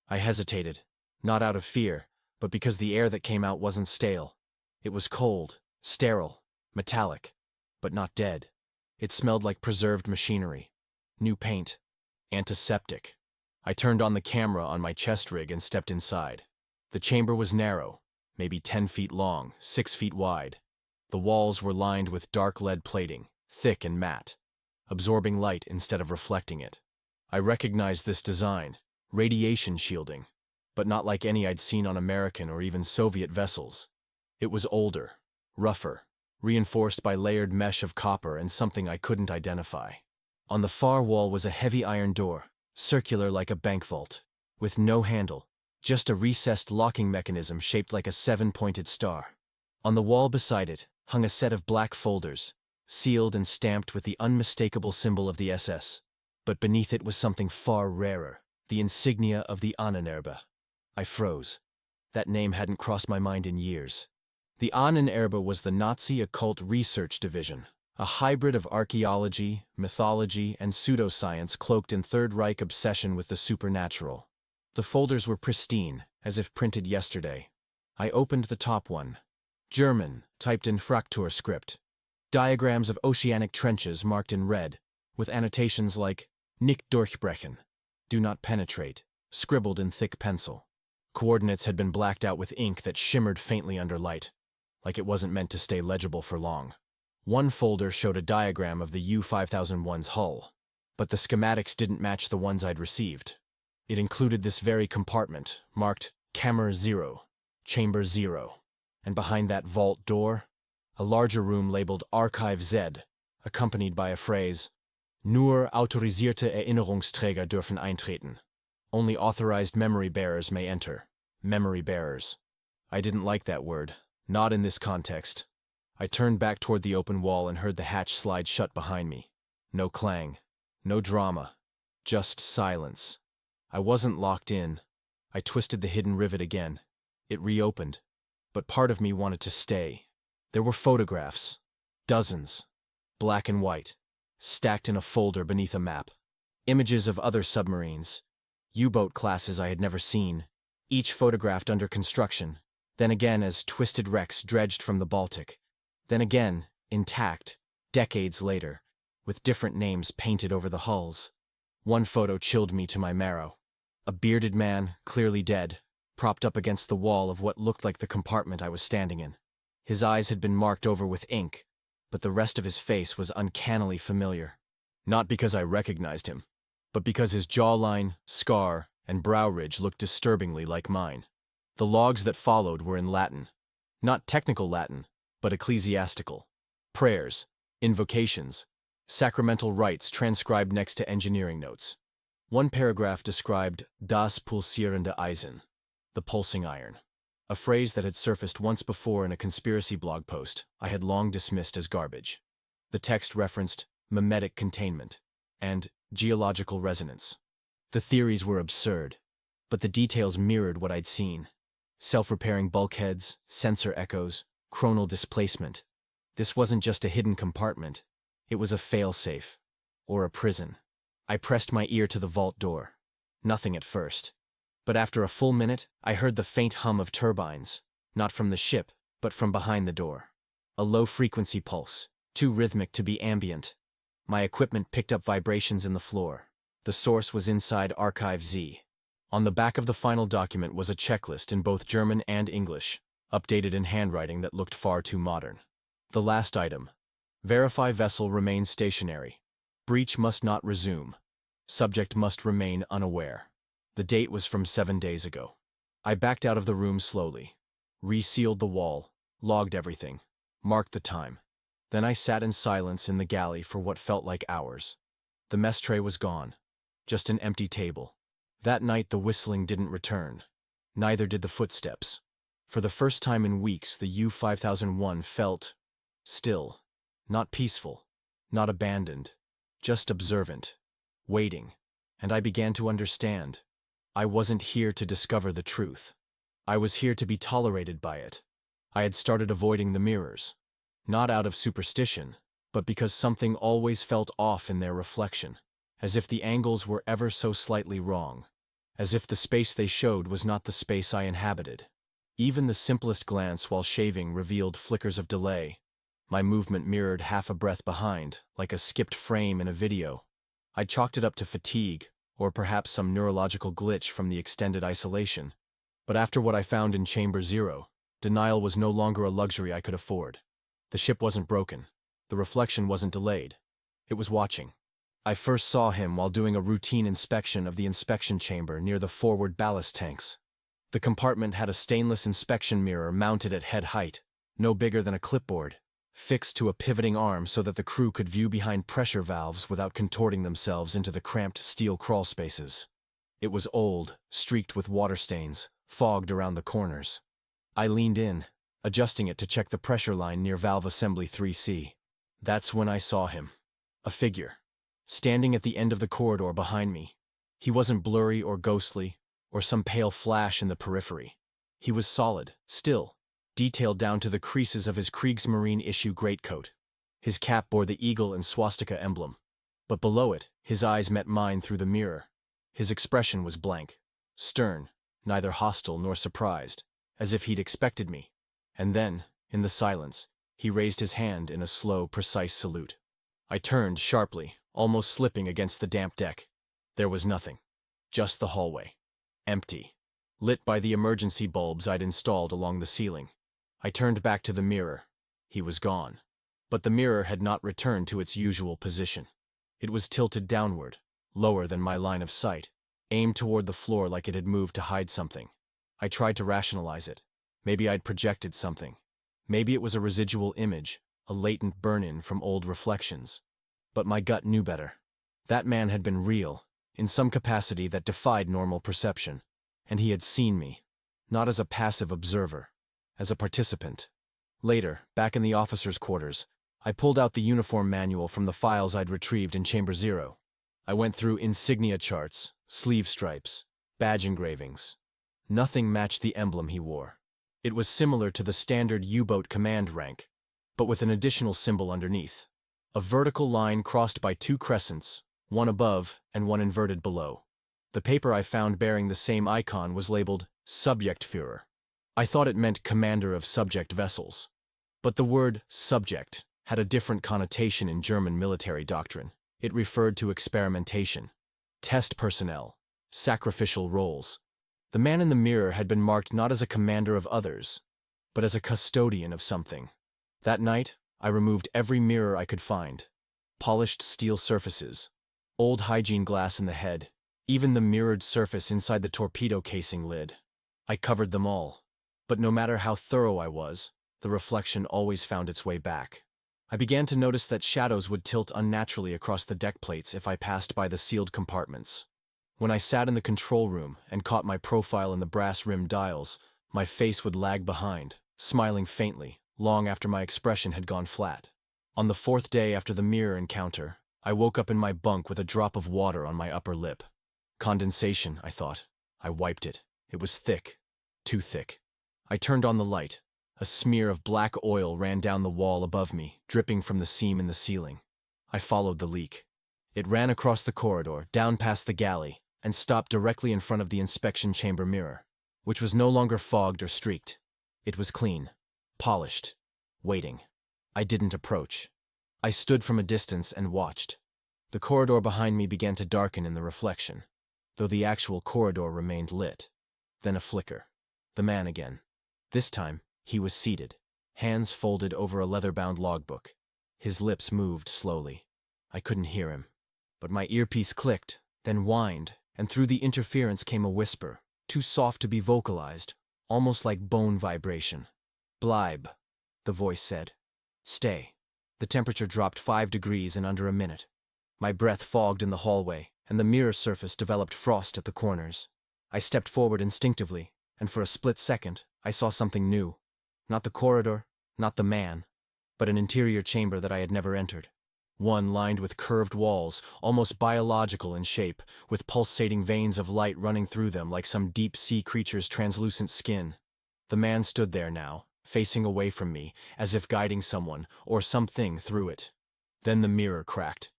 I hesitated, not out of fear, but because the air that came out wasn't stale. It was cold, sterile, metallic, but not dead. It smelled like preserved machinery. New paint. Antiseptic. I turned on the camera on my chest rig and stepped inside. The chamber was narrow, maybe 10 feet long, 6 feet wide. The walls were lined with dark lead plating, thick and matte, absorbing light instead of reflecting it. I recognized this design, radiation shielding, but not like any I'd seen on American or even Soviet vessels. It was older, rougher, reinforced by layered mesh of copper and something I couldn't identify. On the far wall was a heavy iron door, circular like a bank vault, with no handle, just a recessed locking mechanism shaped like a seven-pointed star. On the wall beside it hung a set of black folders, sealed and stamped with the unmistakable symbol of the SS. But beneath it was something far rarer, the insignia of the Ahnenerbe. I froze. That name hadn't crossed my mind in years. The Ahnenerbe was the Nazi Occult Research Division, a hybrid of archaeology, mythology, and pseudoscience cloaked in Third Reich obsession with the supernatural. The folders were pristine, as if printed yesterday. I opened the top one. German, typed in Fraktur script. Diagrams of oceanic trenches marked in red, with annotations like Nicht durchbrechen, do not penetrate, scribbled in thick pencil. Coordinates had been blacked out with ink that shimmered faintly under light, like it wasn't meant to stay legible for long. One folder showed a diagram of the U-5001's hull, but the schematics didn't match the ones I'd received. It included this very compartment, marked Kammer 0, Chamber 0, and behind that vault door, a larger room labeled Archive Z, accompanied by a phrase, Nur autorisierte Erinnerungsträger dürfen eintreten. Only authorized memory bearers may enter. Memory bearers. I didn't like that word, not in this context. I turned back toward the open wall and heard the hatch slide shut behind me. No clang, no drama, just silence. I wasn't locked in. I twisted the hidden rivet again. It reopened, but part of me wanted to stay. There were photographs, dozens, black and white, stacked in a folder beneath a map. Images of other submarines, U-boat classes I had never seen, each photographed under construction, then again as twisted wrecks dredged from the Baltic, then again, intact, decades later, with different names painted over the hulls. One photo chilled me to my marrow. A bearded man, clearly dead, propped up against the wall of what looked like the compartment I was standing in. His eyes had been marked over with ink, but the rest of his face was uncannily familiar. Not because I recognized him, but because his jawline, scar, and brow ridge looked disturbingly like mine. The logs that followed were in Latin. Not technical Latin, but ecclesiastical. Prayers, invocations, sacramental rites transcribed next to engineering notes. One paragraph described das pulsierende Eisen, the pulsing iron, a phrase that had surfaced once before in a conspiracy blog post I had long dismissed as garbage. The text referenced mimetic containment and geological resonance. The theories were absurd, but the details mirrored what I'd seen. Self-repairing bulkheads, sensor echoes, chronal displacement. This wasn't just a hidden compartment. It was a failsafe, or a prison. I pressed my ear to the vault door. Nothing at first. But after a full minute, I heard the faint hum of turbines, not from the ship, but from behind the door. A low-frequency pulse, too rhythmic to be ambient. My equipment picked up vibrations in the floor. The source was inside Archive Z. On the back of the final document was a checklist in both German and English, updated in handwriting that looked far too modern. The last item. Verify vessel remains stationary. Breach must not resume. Subject must remain unaware. The date was from 7 days ago. I backed out of the room slowly, resealed the wall, logged everything, marked the time. Then I sat in silence in the galley for what felt like hours. The mess tray was gone, just an empty table. That night the whistling didn't return. Neither did the footsteps. For the first time in weeks, the U-5001 felt still, not peaceful, not abandoned, just observant, waiting. And I began to understand. I wasn't here to discover the truth. I was here to be tolerated by it. I had started avoiding the mirrors, not out of superstition, but because something always felt off in their reflection, as if the angles were ever so slightly wrong, as if the space they showed was not the space I inhabited. Even the simplest glance while shaving revealed flickers of delay. My movement mirrored half a breath behind, like a skipped frame in a video. I chalked it up to fatigue, or perhaps some neurological glitch from the extended isolation. But after what I found in Chamber 0, denial was no longer a luxury I could afford. The ship wasn't broken. The reflection wasn't delayed. It was watching. I first saw him while doing a routine inspection of the inspection chamber near the forward ballast tanks. The compartment had a stainless inspection mirror mounted at head height, no bigger than a clipboard, fixed to a pivoting arm so that the crew could view behind pressure valves without contorting themselves into the cramped steel crawl spaces. It was old, streaked with water stains, fogged around the corners. I leaned in, adjusting it to check the pressure line near valve assembly 3C. That's when I saw him. A figure. Standing at the end of the corridor behind me. He wasn't blurry or ghostly, or some pale flash in the periphery. He was solid, still, detailed down to the creases of his Kriegsmarine issue greatcoat. His cap bore the eagle and swastika emblem. But below it, his eyes met mine through the mirror. His expression was blank, stern, neither hostile nor surprised, as if he'd expected me. And then, in the silence, he raised his hand in a slow, precise salute. I turned sharply, almost slipping against the damp deck. There was nothing. Just the hallway. Empty. Lit by the emergency bulbs I'd installed along the ceiling. I turned back to the mirror. He was gone. But the mirror had not returned to its usual position. It was tilted downward, lower than my line of sight, aimed toward the floor like it had moved to hide something. I tried to rationalize it. Maybe I'd projected something. Maybe it was a residual image, a latent burn-in from old reflections. But my gut knew better. That man had been real, in some capacity that defied normal perception, and he had seen me, not as a passive observer, as a participant. Later, back in the officers' quarters, I pulled out the uniform manual from the files I'd retrieved in Chamber 0. I went through insignia charts, sleeve stripes, badge engravings. Nothing matched the emblem he wore. It was similar to the standard U-boat command rank, but with an additional symbol underneath. A vertical line crossed by two crescents, one above and one inverted below. The paper I found bearing the same icon was labeled Subjektführer. I thought it meant commander of subject vessels. But the word subject had a different connotation in German military doctrine. It referred to experimentation, test personnel, sacrificial roles. The man in the mirror had been marked not as a commander of others, but as a custodian of something. That night, I removed every mirror I could find. Polished steel surfaces, old hygiene glass in the head, even the mirrored surface inside the torpedo casing lid. I covered them all. But no matter how thorough I was, the reflection always found its way back. I began to notice that shadows would tilt unnaturally across the deck plates if I passed by the sealed compartments. When I sat in the control room and caught my profile in the brass-rimmed dials, my face would lag behind, smiling faintly, long after my expression had gone flat. On the fourth day after the mirror encounter, I woke up in my bunk with a drop of water on my upper lip. Condensation, I thought. I wiped it. It was thick. Too thick. I turned on the light. A smear of black oil ran down the wall above me, dripping from the seam in the ceiling. I followed the leak. It ran across the corridor, down past the galley, and stopped directly in front of the inspection chamber mirror, which was no longer fogged or streaked. It was clean, polished, waiting. I didn't approach. I stood from a distance and watched. The corridor behind me began to darken in the reflection, though the actual corridor remained lit. Then a flicker. The man again. This time, he was seated, hands folded over a leather-bound logbook. His lips moved slowly. I couldn't hear him. But my earpiece clicked, then whined, and through the interference came a whisper, too soft to be vocalized, almost like bone vibration. "Bleib," the voice said. "Stay." The temperature dropped 5 degrees in under a minute. My breath fogged in the hallway, and the mirror surface developed frost at the corners. I stepped forward instinctively, and for a split second, I saw something new. Not the corridor, not the man, but an interior chamber that I had never entered. One lined with curved walls, almost biological in shape, with pulsating veins of light running through them like some deep-sea creature's translucent skin. The man stood there now, facing away from me, as if guiding someone or something through it. Then the mirror cracked.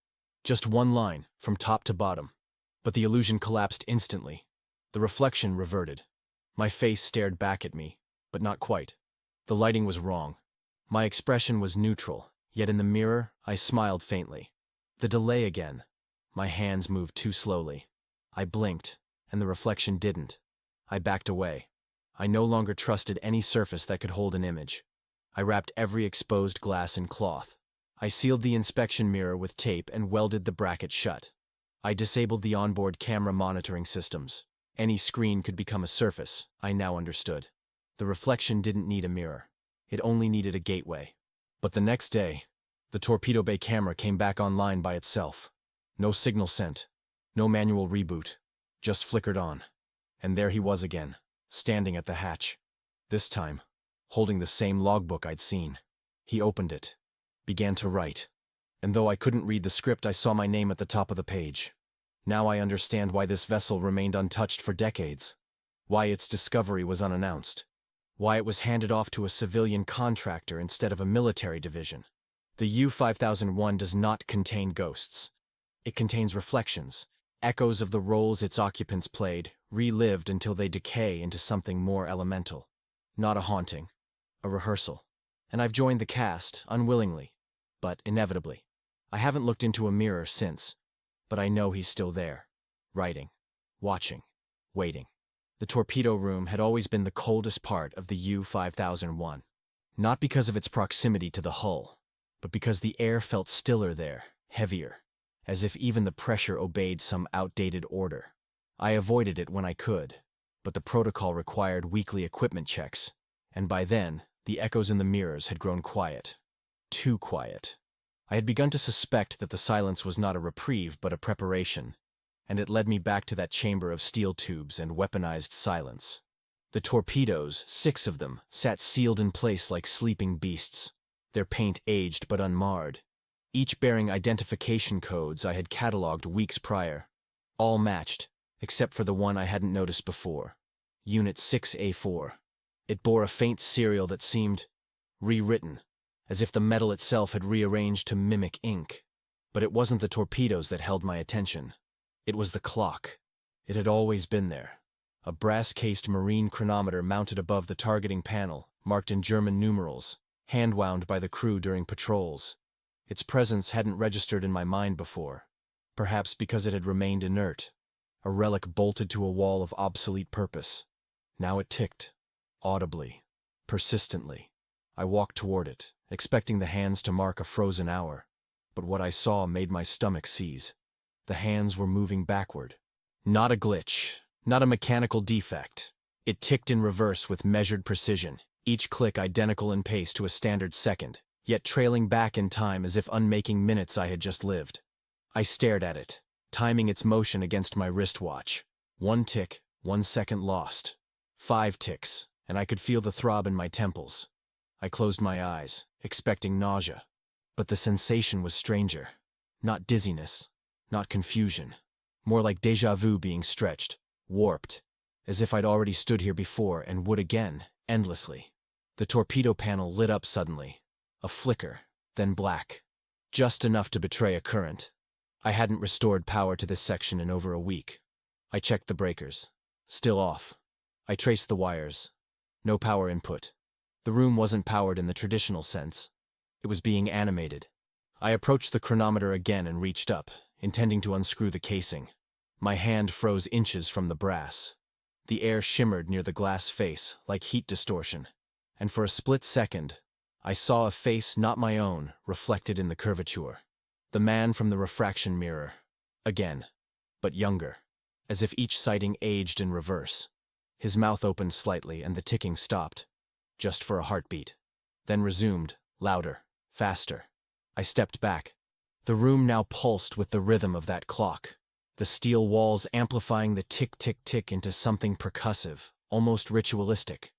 Just one line, from top to bottom. But the illusion collapsed instantly. The reflection reverted. My face stared back at me, but not quite. The lighting was wrong. My expression was neutral, yet in the mirror, I smiled faintly. The delay again. My hands moved too slowly. I blinked, and the reflection didn't. I backed away. I no longer trusted any surface that could hold an image. I wrapped every exposed glass in cloth. I sealed the inspection mirror with tape and welded the bracket shut. I disabled the onboard camera monitoring systems. Any screen could become a surface, I now understood. The reflection didn't need a mirror. It only needed a gateway. But the next day, the torpedo bay camera came back online by itself. No signal sent. No manual reboot. just flickered on. And there he was again, standing at the hatch. This time, holding the same logbook I'd seen. He opened it, began to write. And though I couldn't read the script, I saw my name at the top of the page. Now I understand why this vessel remained untouched for decades. Why its discovery was unannounced. Why it was handed off to a civilian contractor instead of a military division. The U-5001 does not contain ghosts. It contains reflections, echoes of the roles its occupants played, relived until they decay into something more elemental. Not a haunting, a rehearsal. And I've joined the cast, unwillingly, but inevitably. I haven't looked into a mirror since, but I know he's still there, writing, watching, waiting. The torpedo room had always been the coldest part of the U-5001. Not because of its proximity to the hull, but because the air felt stiller there, heavier, as if even the pressure obeyed some outdated order. I avoided it when I could, but the protocol required weekly equipment checks, and by then, the echoes in the mirrors had grown quiet. Too quiet. I had begun to suspect that the silence was not a reprieve but a preparation, and it led me back to that chamber of steel tubes and weaponized silence. The torpedoes, 6 of them, sat sealed in place like sleeping beasts, their paint aged but unmarred, each bearing identification codes I had cataloged weeks prior. All matched, except for the one I hadn't noticed before. Unit 6A4. It bore a faint serial that seemed rewritten, as if the metal itself had rearranged to mimic ink. But it wasn't the torpedoes that held my attention. It was the clock. It had always been there. A brass-cased marine chronometer mounted above the targeting panel, marked in German numerals, hand-wound by the crew during patrols. Its presence hadn't registered in my mind before, perhaps because it had remained inert, a relic bolted to a wall of obsolete purpose. Now it ticked, audibly, persistently. I walked toward it, expecting the hands to mark a frozen hour, but what I saw made my stomach seize. The hands were moving backward. Not a glitch, not a mechanical defect. It ticked in reverse with measured precision, each click identical in pace to a standard second, yet trailing back in time as if unmaking minutes I had just lived. I stared at it, timing its motion against my wristwatch. 1 tick, 1 second lost. 5 ticks, and I could feel the throb in my temples. I closed my eyes, expecting nausea. But the sensation was stranger. Not dizziness, not confusion. More like déjà vu being stretched, warped, as if I'd already stood here before and would again, endlessly. The torpedo panel lit up suddenly. A flicker, then black. Just enough to betray a current. I hadn't restored power to this section in over a week. I checked the breakers. Still off. I traced the wires. No power input. The room wasn't powered in the traditional sense. It was being animated. I approached the chronometer again and reached up, intending to unscrew the casing. My hand froze inches from the brass. The air shimmered near the glass face, like heat distortion. And for a split second, I saw a face not my own, reflected in the curvature. The man from the refraction mirror. Again, but younger, as if each sighting aged in reverse. His mouth opened slightly and the ticking stopped, just for a heartbeat. Then resumed, louder, faster. I stepped back. The room now pulsed with the rhythm of that clock, the steel walls amplifying the tick-tick-tick into something percussive, almost ritualistic.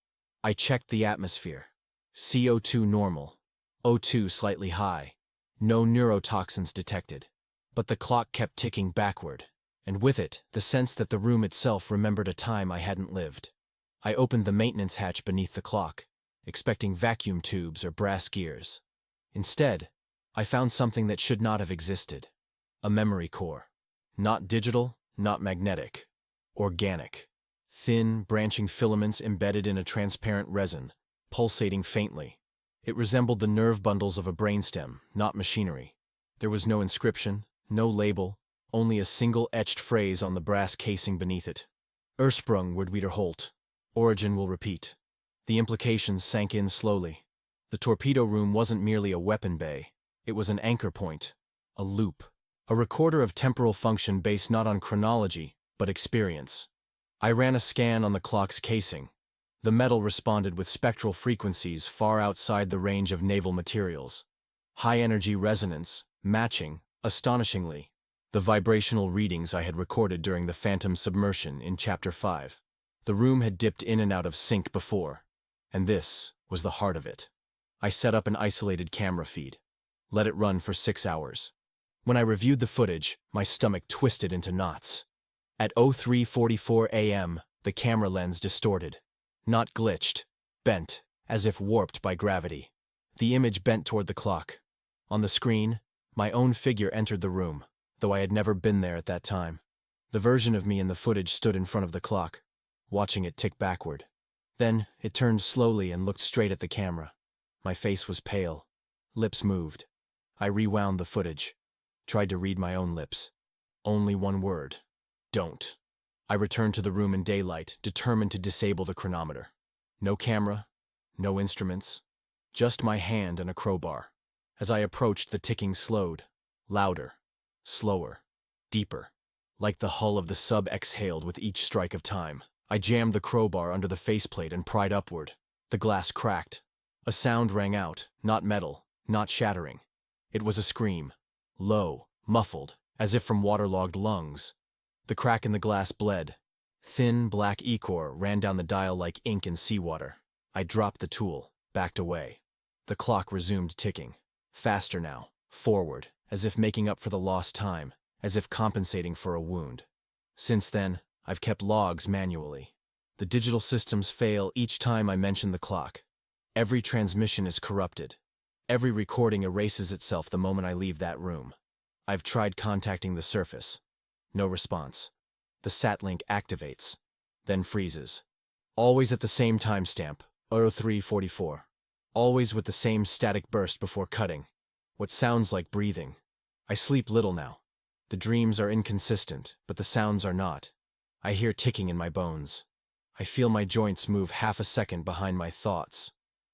I checked the atmosphere. CO2 normal. O2 slightly high. No neurotoxins detected. But the clock kept ticking backward, and with it, the sense that the room itself remembered a time I hadn't lived. I opened the maintenance hatch beneath the clock, expecting vacuum tubes or brass gears. Instead, I found something that should not have existed. A memory core. Not digital, not magnetic. Organic. Thin, branching filaments embedded in a transparent resin, pulsating faintly. It resembled the nerve bundles of a brainstem, not machinery. There was no inscription, no label, only a single etched phrase on the brass casing beneath it. Ursprung wird wiederholt. Origin will repeat. The implications sank in slowly. The torpedo room wasn't merely a weapon bay. It was an anchor point, a loop, a recorder of temporal function based not on chronology, but experience. I ran a scan on the clock's casing. The metal responded with spectral frequencies far outside the range of naval materials. High-energy resonance, matching, astonishingly, The vibrational readings I had recorded during the phantom submersion in Chapter 5. The room had dipped in and out of sync before, and this was the heart of it. I set up an isolated camera feed. Let it run for 6 hours. When I reviewed the footage, my stomach twisted into knots. At 03:44 a.m., the camera lens distorted. Not glitched, bent, as if warped by gravity. The image bent toward the clock. On the screen, my own figure entered the room, though I had never been there at that time. The version of me in the footage stood in front of the clock, watching it tick backward. Then, it turned slowly and looked straight at the camera. My face was pale. Lips moved. I rewound the footage. Tried to read my own lips. Only one word. Don't. I returned to the room in daylight, determined to disable the chronometer. No camera, no instruments, just my hand and a crowbar. As I approached, the ticking slowed. Louder, slower, deeper. Like the hull of the sub exhaled with each strike of time. I jammed the crowbar under the faceplate and pried upward. The glass cracked. A sound rang out, not metal, not shattering. It was a scream. Low, muffled, as if from waterlogged lungs. The crack in the glass bled. Thin, black ichor ran down the dial like ink in seawater. I dropped the tool, backed away. The clock resumed ticking. Faster now, forward, as if making up for the lost time, as if compensating for a wound. Since then, I've kept logs manually. The digital systems fail each time I mention the clock. Every transmission is corrupted. Every recording erases itself the moment I leave that room. I've tried contacting the surface. No response. The SatLink activates, then freezes. Always at the same timestamp, 03:44. Always with the same static burst before cutting. What sounds like breathing. I sleep little now. The dreams are inconsistent, but the sounds are not. I hear ticking in my bones. I feel my joints move half a second behind my thoughts.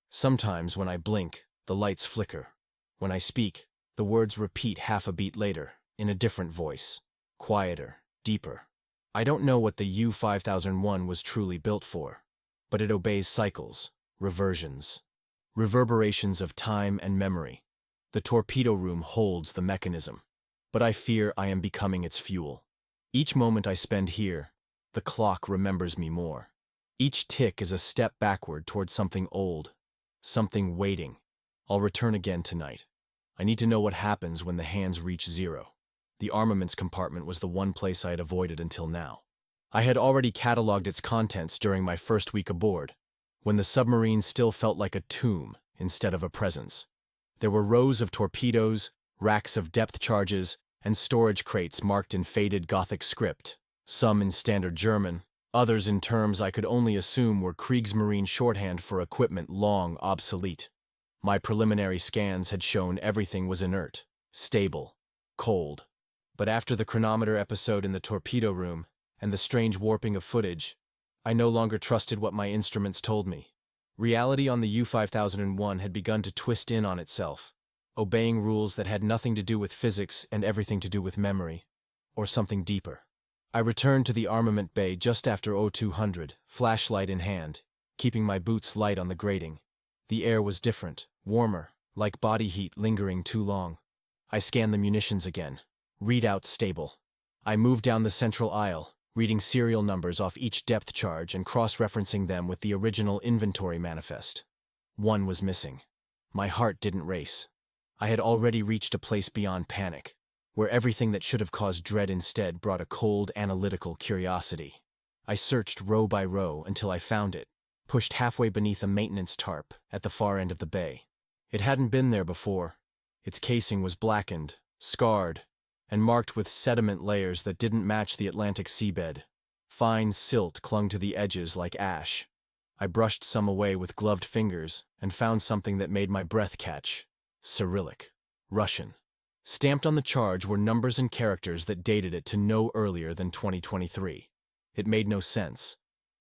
Sometimes when I blink, the lights flicker. When I speak, the words repeat half a beat later, in a different voice. Quieter, deeper. I don't know what the U-5001 was truly built for, but it obeys cycles, reversions, reverberations of time and memory. The torpedo room holds the mechanism, but I fear I am becoming its fuel. Each moment I spend here, the clock remembers me more. Each tick is a step backward toward something old, something waiting. I'll return again tonight. I need to know what happens when the hands reach zero. The armaments compartment was the one place I had avoided until now. I had already cataloged its contents during my first week aboard, when the submarine still felt like a tomb instead of a presence. There were rows of torpedoes, racks of depth charges, and storage crates marked in faded Gothic script, some in standard German, others in terms I could only assume were Kriegsmarine shorthand for equipment long obsolete. My preliminary scans had shown everything was inert, stable, cold. But after the chronometer episode in the torpedo room and the strange warping of footage, I no longer trusted what my instruments told me. Reality on the U-5001 had begun to twist in on itself, obeying rules that had nothing to do with physics and everything to do with memory, or something deeper. I returned to the armament bay just after 0200, flashlight in hand, keeping my boots light on the grating. The air was different, warmer, like body heat lingering too long. I scanned the munitions again. Readout stable. I moved down the central aisle, reading serial numbers off each depth charge and cross-referencing them with the original inventory manifest. One was missing. My heart didn't race. I had already reached a place beyond panic, where everything that should have caused dread instead brought a cold, analytical curiosity. I searched row by row until I found it, pushed halfway beneath a maintenance tarp at the far end of the bay. It hadn't been there before. Its casing was blackened, scarred, and marked with sediment layers that didn't match the Atlantic seabed. Fine silt clung to the edges like ash. I brushed some away with gloved fingers and found something that made my breath catch. Cyrillic. Russian. Stamped on the charge were numbers and characters that dated it to no earlier than 2023. It made no sense.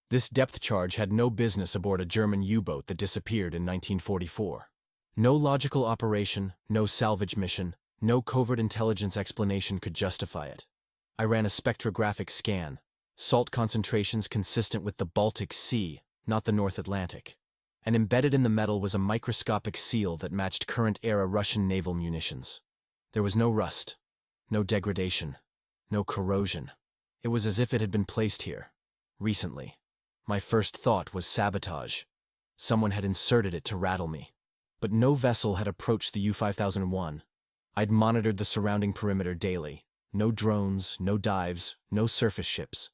This depth charge had no business aboard a German U-boat that disappeared in 1944. No logical operation, no salvage mission, no covert intelligence explanation could justify it. I ran a spectrographic scan. Salt concentrations consistent with the Baltic Sea, not the North Atlantic. And embedded in the metal was a microscopic seal that matched current-era Russian naval munitions. There was no rust, no degradation, no corrosion. It was as if it had been placed here recently. My first thought was sabotage. Someone had inserted it to rattle me. But no vessel had approached the U-5001. I'd monitored the surrounding perimeter daily. No drones, no dives, no surface ships.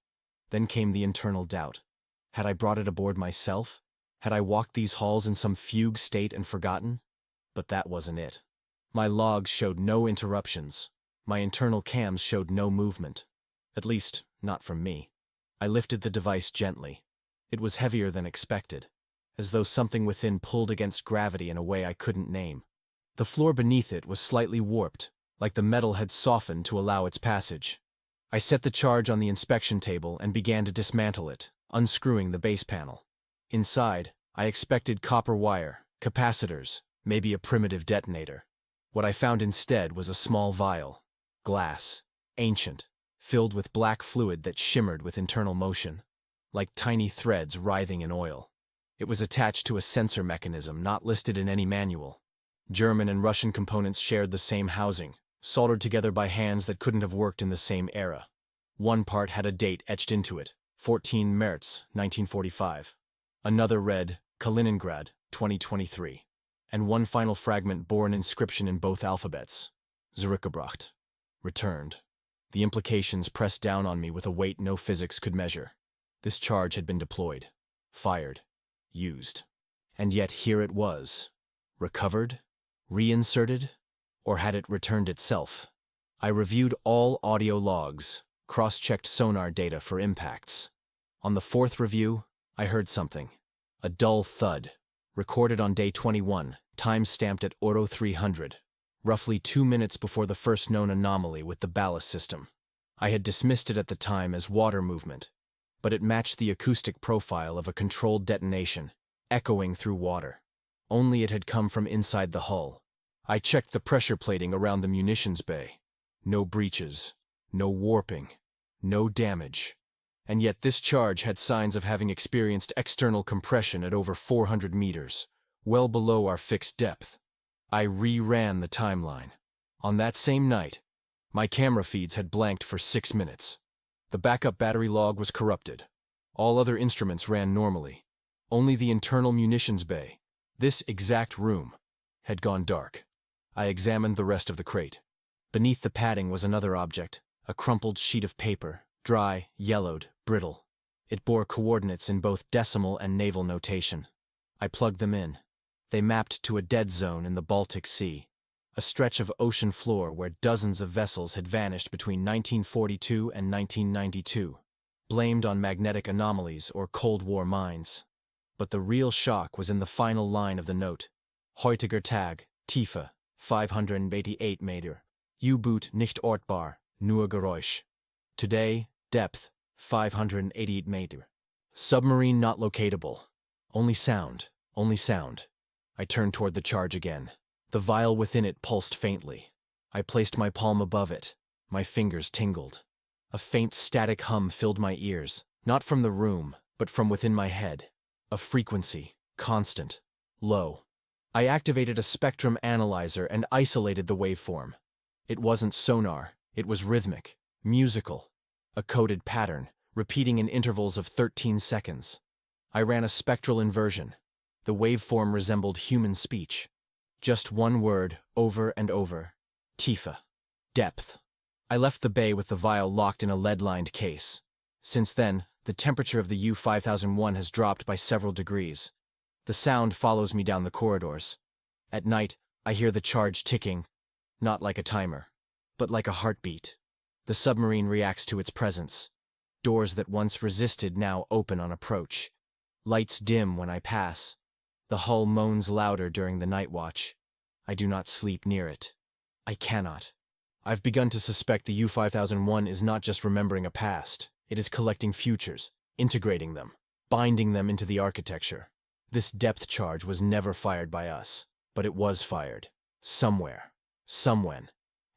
Then came the internal doubt. Had I brought it aboard myself? Had I walked these halls in some fugue state and forgotten? But that wasn't it. My logs showed no interruptions. My internal cams showed no movement. At least, not from me. I lifted the device gently. It was heavier than expected, as though something within pulled against gravity in a way I couldn't name. The floor beneath it was slightly warped, like the metal had softened to allow its passage. I set the charge on the inspection table and began to dismantle it, unscrewing the base panel. Inside, I expected copper wire, capacitors, maybe a primitive detonator. What I found instead was a small vial, glass, ancient, filled with black fluid that shimmered with internal motion, like tiny threads writhing in oil. It was attached to a sensor mechanism not listed in any manual. German and Russian components shared the same housing, soldered together by hands that couldn't have worked in the same era. One part had a date etched into it, 14 März, 1945. Another read, Kaliningrad, 2023. And one final fragment bore an inscription in both alphabets, Zurückgebracht, returned. The implications pressed down on me with a weight no physics could measure. This charge had been deployed, fired, used. And yet here it was. Recovered? Reinserted? Or had it returned itself? I reviewed all audio logs, cross-checked sonar data for impacts. On the fourth review, I heard something. A dull thud, recorded on day 21, time-stamped at Oro 300, roughly 2 minutes before the first known anomaly with the ballast system. I had dismissed it at the time as water movement, but it matched the acoustic profile of a controlled detonation, echoing through water. Only it had come from inside the hull. I checked the pressure plating around the munitions bay. No breaches, no warping, no damage. And yet this charge had signs of having experienced external compression at over 400 meters, well below our fixed depth. I re-ran the timeline. On that same night, my camera feeds had blanked for 6 minutes. The backup battery log was corrupted. All other instruments ran normally. Only the internal munitions bay, this exact room, had gone dark. I examined the rest of the crate. Beneath the padding was another object, a crumpled sheet of paper, dry, yellowed, brittle. It bore coordinates in both decimal and naval notation. I plugged them in. They mapped to a dead zone in the Baltic Sea, a stretch of ocean floor where dozens of vessels had vanished between 1942 and 1992, blamed on magnetic anomalies or Cold War mines. But the real shock was in the final line of the note. Heutiger Tag, Tiefe, 588 Meter. U-Boot nicht ortbar, nur Geräusch. Today, depth, 588 Meter. Submarine not locatable. Only sound, only sound. I turned toward the charge again. The vial within it pulsed faintly. I placed my palm above it. My fingers tingled. A faint static hum filled my ears, not from the room, but from within my head. A frequency, constant, low. I activated a spectrum analyzer and isolated the waveform. It wasn't sonar, it was rhythmic, musical. A coded pattern, repeating in intervals of 13 seconds. I ran a spectral inversion. The waveform resembled human speech. Just one word, over and over. Tiefe. Depth. I left the bay with the vial locked in a lead-lined case. Since then, the temperature of the U-5001 has dropped by several degrees. The sound follows me down the corridors. At night, I hear the charge ticking, not like a timer, but like a heartbeat. The submarine reacts to its presence. Doors that once resisted now open on approach. Lights dim when I pass. The hull moans louder during the night watch. I do not sleep near it. I cannot. I've begun to suspect the U-5001 is not just remembering a past. It is collecting futures, integrating them, binding them into the architecture. This depth charge was never fired by us, but it was fired. Somewhere. Somewhen.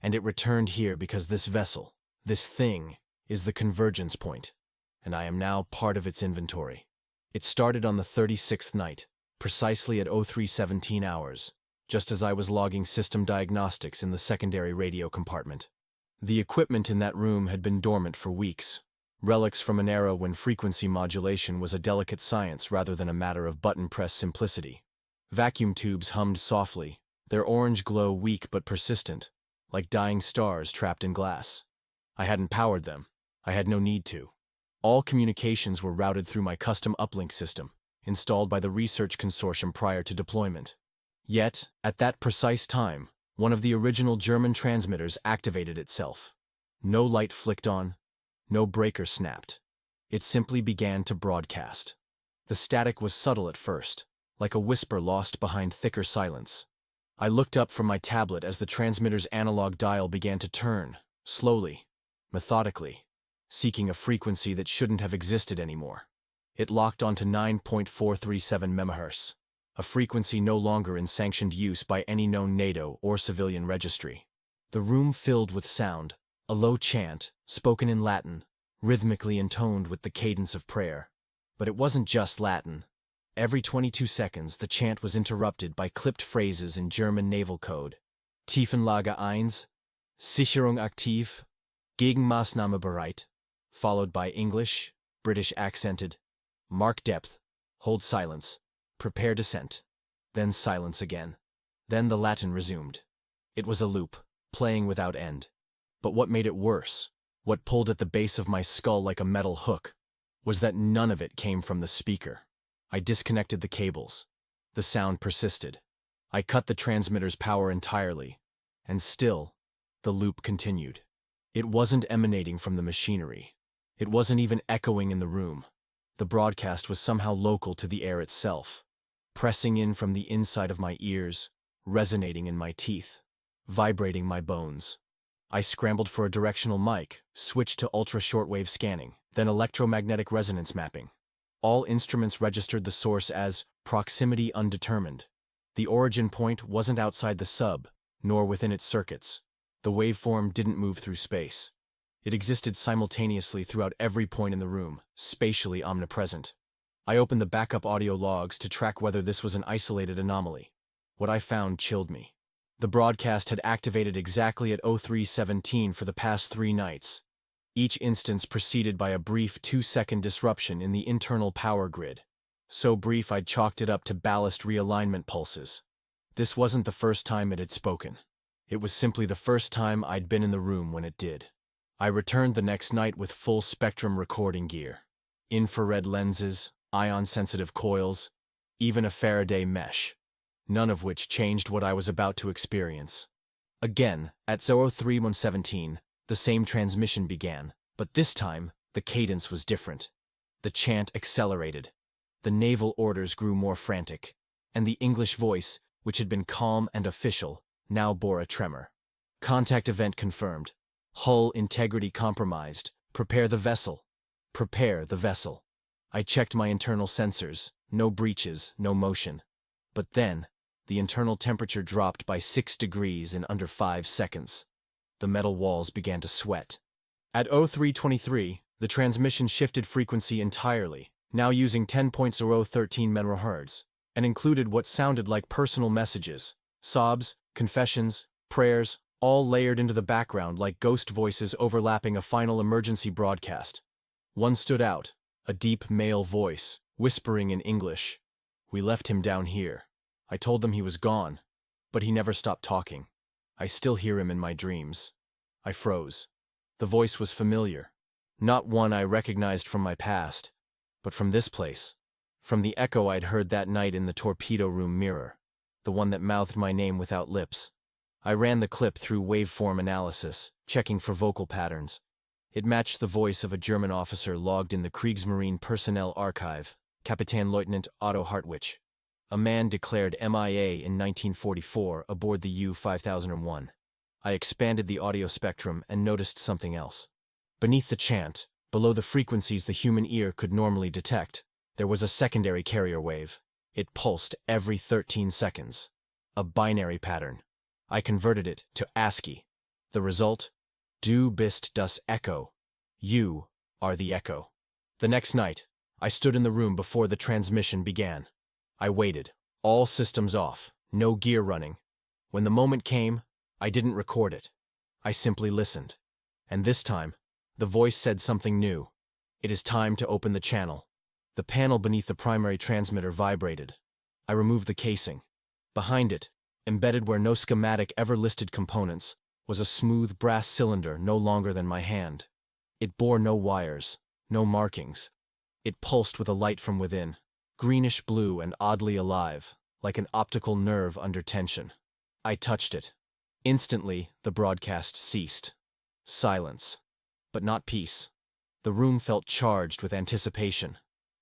And it returned here because this vessel, this thing, is the convergence point, and I am now part of its inventory. It started on the 36th night, precisely at 03:17 hours, just as I was logging system diagnostics in the secondary radio compartment. The equipment in that room had been dormant for weeks, relics from an era when frequency modulation was a delicate science rather than a matter of button-press simplicity. Vacuum tubes hummed softly, their orange glow weak but persistent, like dying stars trapped in glass. I hadn't powered them. I had no need to. All communications were routed through my custom uplink system, installed by the research consortium prior to deployment. Yet, at that precise time, one of the original German transmitters activated itself. No light flicked on, no breaker snapped. It simply began to broadcast. The static was subtle at first, like a whisper lost behind thicker silence. I looked up from my tablet as the transmitter's analog dial began to turn, slowly, methodically, seeking a frequency that shouldn't have existed anymore. It locked onto 9.437 MHz, a frequency no longer in sanctioned use by any known NATO or civilian registry. The room filled with sound, a low chant, spoken in Latin, rhythmically intoned with the cadence of prayer. But it wasn't just Latin. Every 22 seconds, the chant was interrupted by clipped phrases in German naval code. Tiefenlage 1, Sicherung aktiv, Gegenmaßnahme bereit, followed by English, British accented, mark depth, hold silence, prepare descent. Then silence again. Then the Latin resumed. It was a loop, playing without end. But what made it worse, what pulled at the base of my skull like a metal hook, was that none of it came from the speaker. I disconnected the cables. The sound persisted. I cut the transmitter's power entirely, and still, the loop continued. It wasn't emanating from the machinery. It wasn't even echoing in the room. The broadcast was somehow local to the air itself, pressing in from the inside of my ears, resonating in my teeth, vibrating my bones. I scrambled for a directional mic, switched to ultra-shortwave scanning, then electromagnetic resonance mapping. All instruments registered the source as proximity undetermined. The origin point wasn't outside the sub, nor within its circuits. The waveform didn't move through space. It existed simultaneously throughout every point in the room, spatially omnipresent. I opened the backup audio logs to track whether this was an isolated anomaly. What I found chilled me. The broadcast had activated exactly at 03:17 for the past 3 nights, each instance preceded by a brief 2-second disruption in the internal power grid. So brief I'd chalked it up to ballast realignment pulses. This wasn't the first time it had spoken. It was simply the first time I'd been in the room when it did. I returned the next night with full-spectrum recording gear. Infrared lenses, ion-sensitive coils, even a Faraday mesh. None of which changed what I was about to experience. Again, at 03:17, the same transmission began, but this time, the cadence was different. The chant accelerated. The naval orders grew more frantic, and the English voice, which had been calm and official, now bore a tremor. Contact event confirmed. Hull integrity compromised. Prepare the vessel. Prepare the vessel. I checked my internal sensors. No breaches, no motion. But then, the internal temperature dropped by 6 degrees in under 5 seconds. The metal walls began to sweat. At 03:23, the transmission shifted frequency entirely, now using 10.013 MHz, and included what sounded like personal messages, sobs, confessions, prayers, all layered into the background like ghost voices overlapping a final emergency broadcast. One stood out, a deep male voice, whispering in English. "We left him down here. I told them he was gone, but he never stopped talking. I still hear him in my dreams." I froze. The voice was familiar. Not one I recognized from my past, but from this place. From the echo I'd heard that night in the torpedo room mirror. The one that mouthed my name without lips. I ran the clip through waveform analysis, checking for vocal patterns. It matched the voice of a German officer logged in the Kriegsmarine Personnel Archive, Kapitänleutnant Otto Hartwich. A man declared MIA in 1944 aboard the U-5001. I expanded the audio spectrum and noticed something else. Beneath the chant, below the frequencies the human ear could normally detect, there was a secondary carrier wave. It pulsed every 13 seconds. A binary pattern. I converted it to ASCII. The result? Du bist das Echo. You are the echo. The next night, I stood in the room before the transmission began. I waited, all systems off, no gear running. When the moment came, I didn't record it. I simply listened. And this time, the voice said something new. It is time to open the channel. The panel beneath the primary transmitter vibrated. I removed the casing. Behind it, embedded where no schematic ever listed components, was a smooth brass cylinder no longer than my hand. It bore no wires, no markings. It pulsed with a light from within, greenish blue and oddly alive, like an optical nerve under tension. I touched it. Instantly, the broadcast ceased. Silence. But not peace. The room felt charged with anticipation,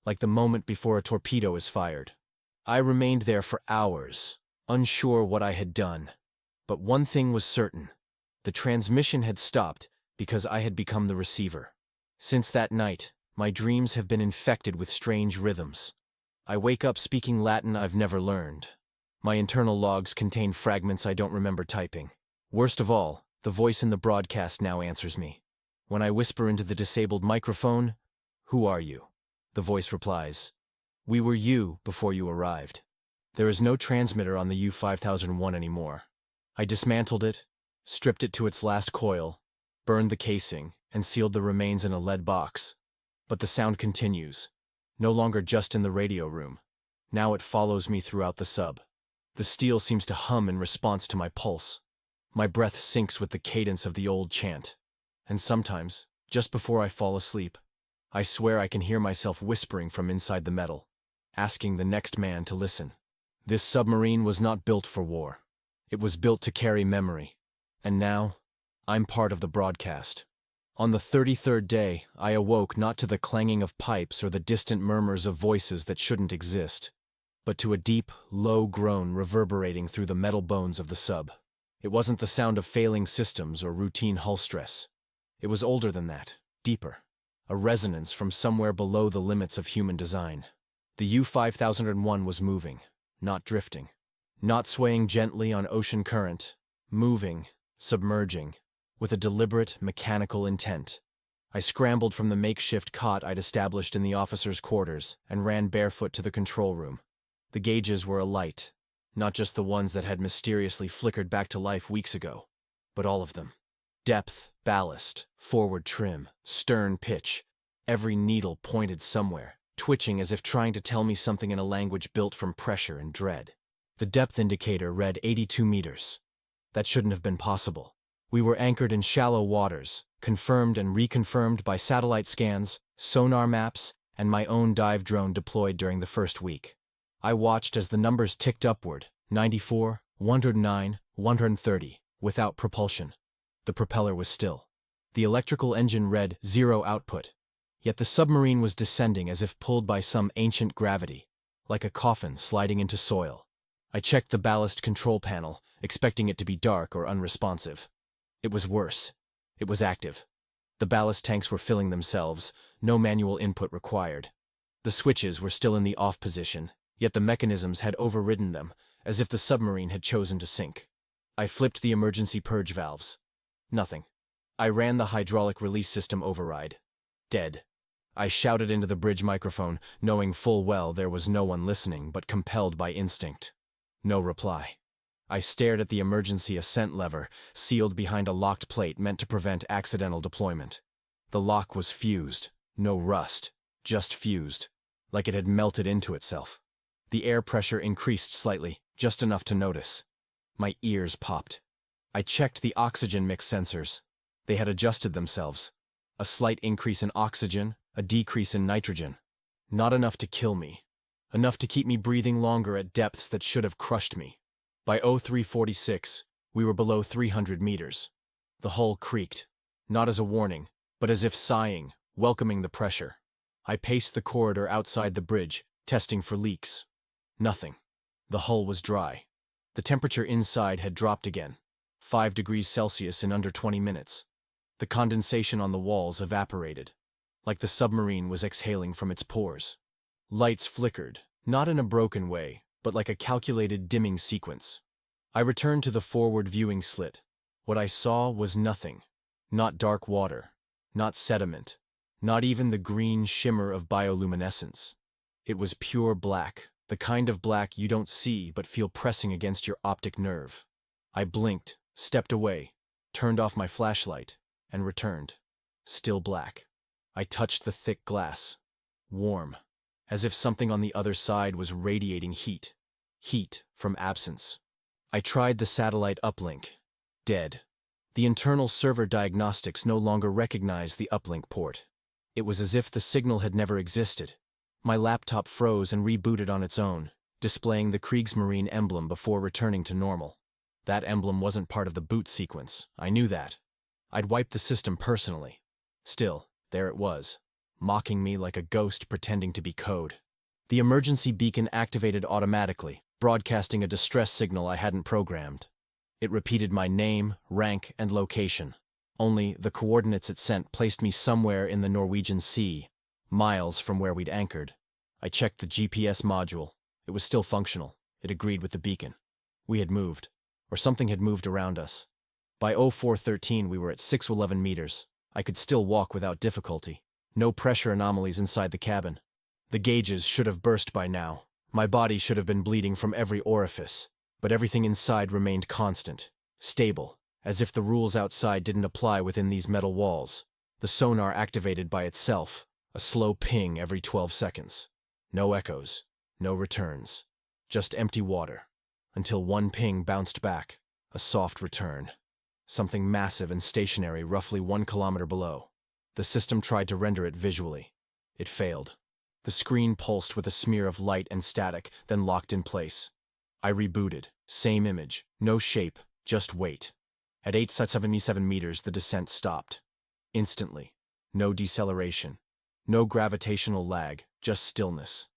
like the moment before a torpedo is fired. I remained there for hours, unsure what I had done. But one thing was certain. The transmission had stopped because I had become the receiver. Since that night, my dreams have been infected with strange rhythms. I wake up speaking Latin I've never learned. My internal logs contain fragments I don't remember typing. Worst of all, the voice in the broadcast now answers me. When I whisper into the disabled microphone, "Who are you?" the voice replies, "We were you before you arrived." There is no transmitter on the U-5001 anymore. I dismantled it, stripped it to its last coil, burned the casing, and sealed the remains in a lead box. But the sound continues, no longer just in the radio room. Now it follows me throughout the sub. The steel seems to hum in response to my pulse. My breath syncs with the cadence of the old chant. And sometimes, just before I fall asleep, I swear I can hear myself whispering from inside the metal, asking the next man to listen. This submarine was not built for war. It was built to carry memory. And now, I'm part of the broadcast. On the 33rd day, I awoke not to the clanging of pipes or the distant murmurs of voices that shouldn't exist, but to a deep, low groan reverberating through the metal bones of the sub. It wasn't the sound of failing systems or routine hull stress. It was older than that, deeper. A resonance from somewhere below the limits of human design. The U-5001 was moving, not drifting. Not swaying gently on ocean current. Moving, submerging, with a deliberate, mechanical intent. I scrambled from the makeshift cot I'd established in the officers' quarters and ran barefoot to the control room. The gauges were alight, not just the ones that had mysteriously flickered back to life weeks ago, but all of them. Depth, ballast, forward trim, stern pitch. Every needle pointed somewhere, twitching as if trying to tell me something in a language built from pressure and dread. The depth indicator read 82 meters. That shouldn't have been possible. We were anchored in shallow waters, confirmed and reconfirmed by satellite scans, sonar maps, and my own dive drone deployed during the first week. I watched as the numbers ticked upward, 94, 109, 130, without propulsion. The propeller was still. The electrical engine read 0 output. Yet the submarine was descending as if pulled by some ancient gravity, like a coffin sliding into soil. I checked the ballast control panel, expecting it to be dark or unresponsive. It was worse. It was active. The ballast tanks were filling themselves, no manual input required. The switches were still in the off position, yet the mechanisms had overridden them, as if the submarine had chosen to sink. I flipped the emergency purge valves. Nothing. I ran the hydraulic release system override. Dead. I shouted into the bridge microphone, knowing full well there was no one listening but compelled by instinct. No reply. I stared at the emergency ascent lever, sealed behind a locked plate meant to prevent accidental deployment. The lock was fused. No rust. Just fused. Like it had melted into itself. The air pressure increased slightly, just enough to notice. My ears popped. I checked the oxygen mix sensors. They had adjusted themselves. A slight increase in oxygen, a decrease in nitrogen. Not enough to kill me. Enough to keep me breathing longer at depths that should have crushed me. By 0346, we were below 300 meters. The hull creaked, not as a warning, but as if sighing, welcoming the pressure. I paced the corridor outside the bridge, testing for leaks. Nothing. The hull was dry. The temperature inside had dropped again, 5 degrees Celsius in under 20 minutes. The condensation on the walls evaporated, like the submarine was exhaling from its pores. Lights flickered, not in a broken way, but like a calculated dimming sequence. I returned to the forward viewing slit. What I saw was nothing. Not dark water, not sediment, not even the green shimmer of bioluminescence. It was pure black, the kind of black you don't see but feel pressing against your optic nerve. I blinked, stepped away, turned off my flashlight, and returned. Still black. I touched the thick glass. Warm. As if something on the other side was radiating heat. Heat from absence. I tried the satellite uplink. Dead. The internal server diagnostics no longer recognized the uplink port. It was as if the signal had never existed. My laptop froze and rebooted on its own, displaying the Kriegsmarine emblem before returning to normal. That emblem wasn't part of the boot sequence. I knew that. I'd wiped the system personally. Still, there it was, mocking me like a ghost pretending to be code. The emergency beacon activated automatically, broadcasting a distress signal I hadn't programmed. It repeated my name, rank, and location. Only the coordinates it sent placed me somewhere in the Norwegian Sea, miles from where we'd anchored. I checked the GPS module. It was still functional. It agreed with the beacon. We had moved, or something had moved around us. By 0413 we were at 611 meters. I could still walk without difficulty. No pressure anomalies inside the cabin. The gauges should have burst by now. My body should have been bleeding from every orifice, but everything inside remained constant, stable, as if the rules outside didn't apply within these metal walls. The sonar activated by itself, a slow ping every 12 seconds. No echoes, no returns, just empty water, until one ping bounced back, a soft return. Something massive and stationary roughly 1 kilometer below. The system tried to render it visually. It failed. The screen pulsed with a smear of light and static, then locked in place. I rebooted. Same image. No shape, just weight. At 877 meters, the descent stopped. Instantly. No deceleration. No gravitational lag, just stillness.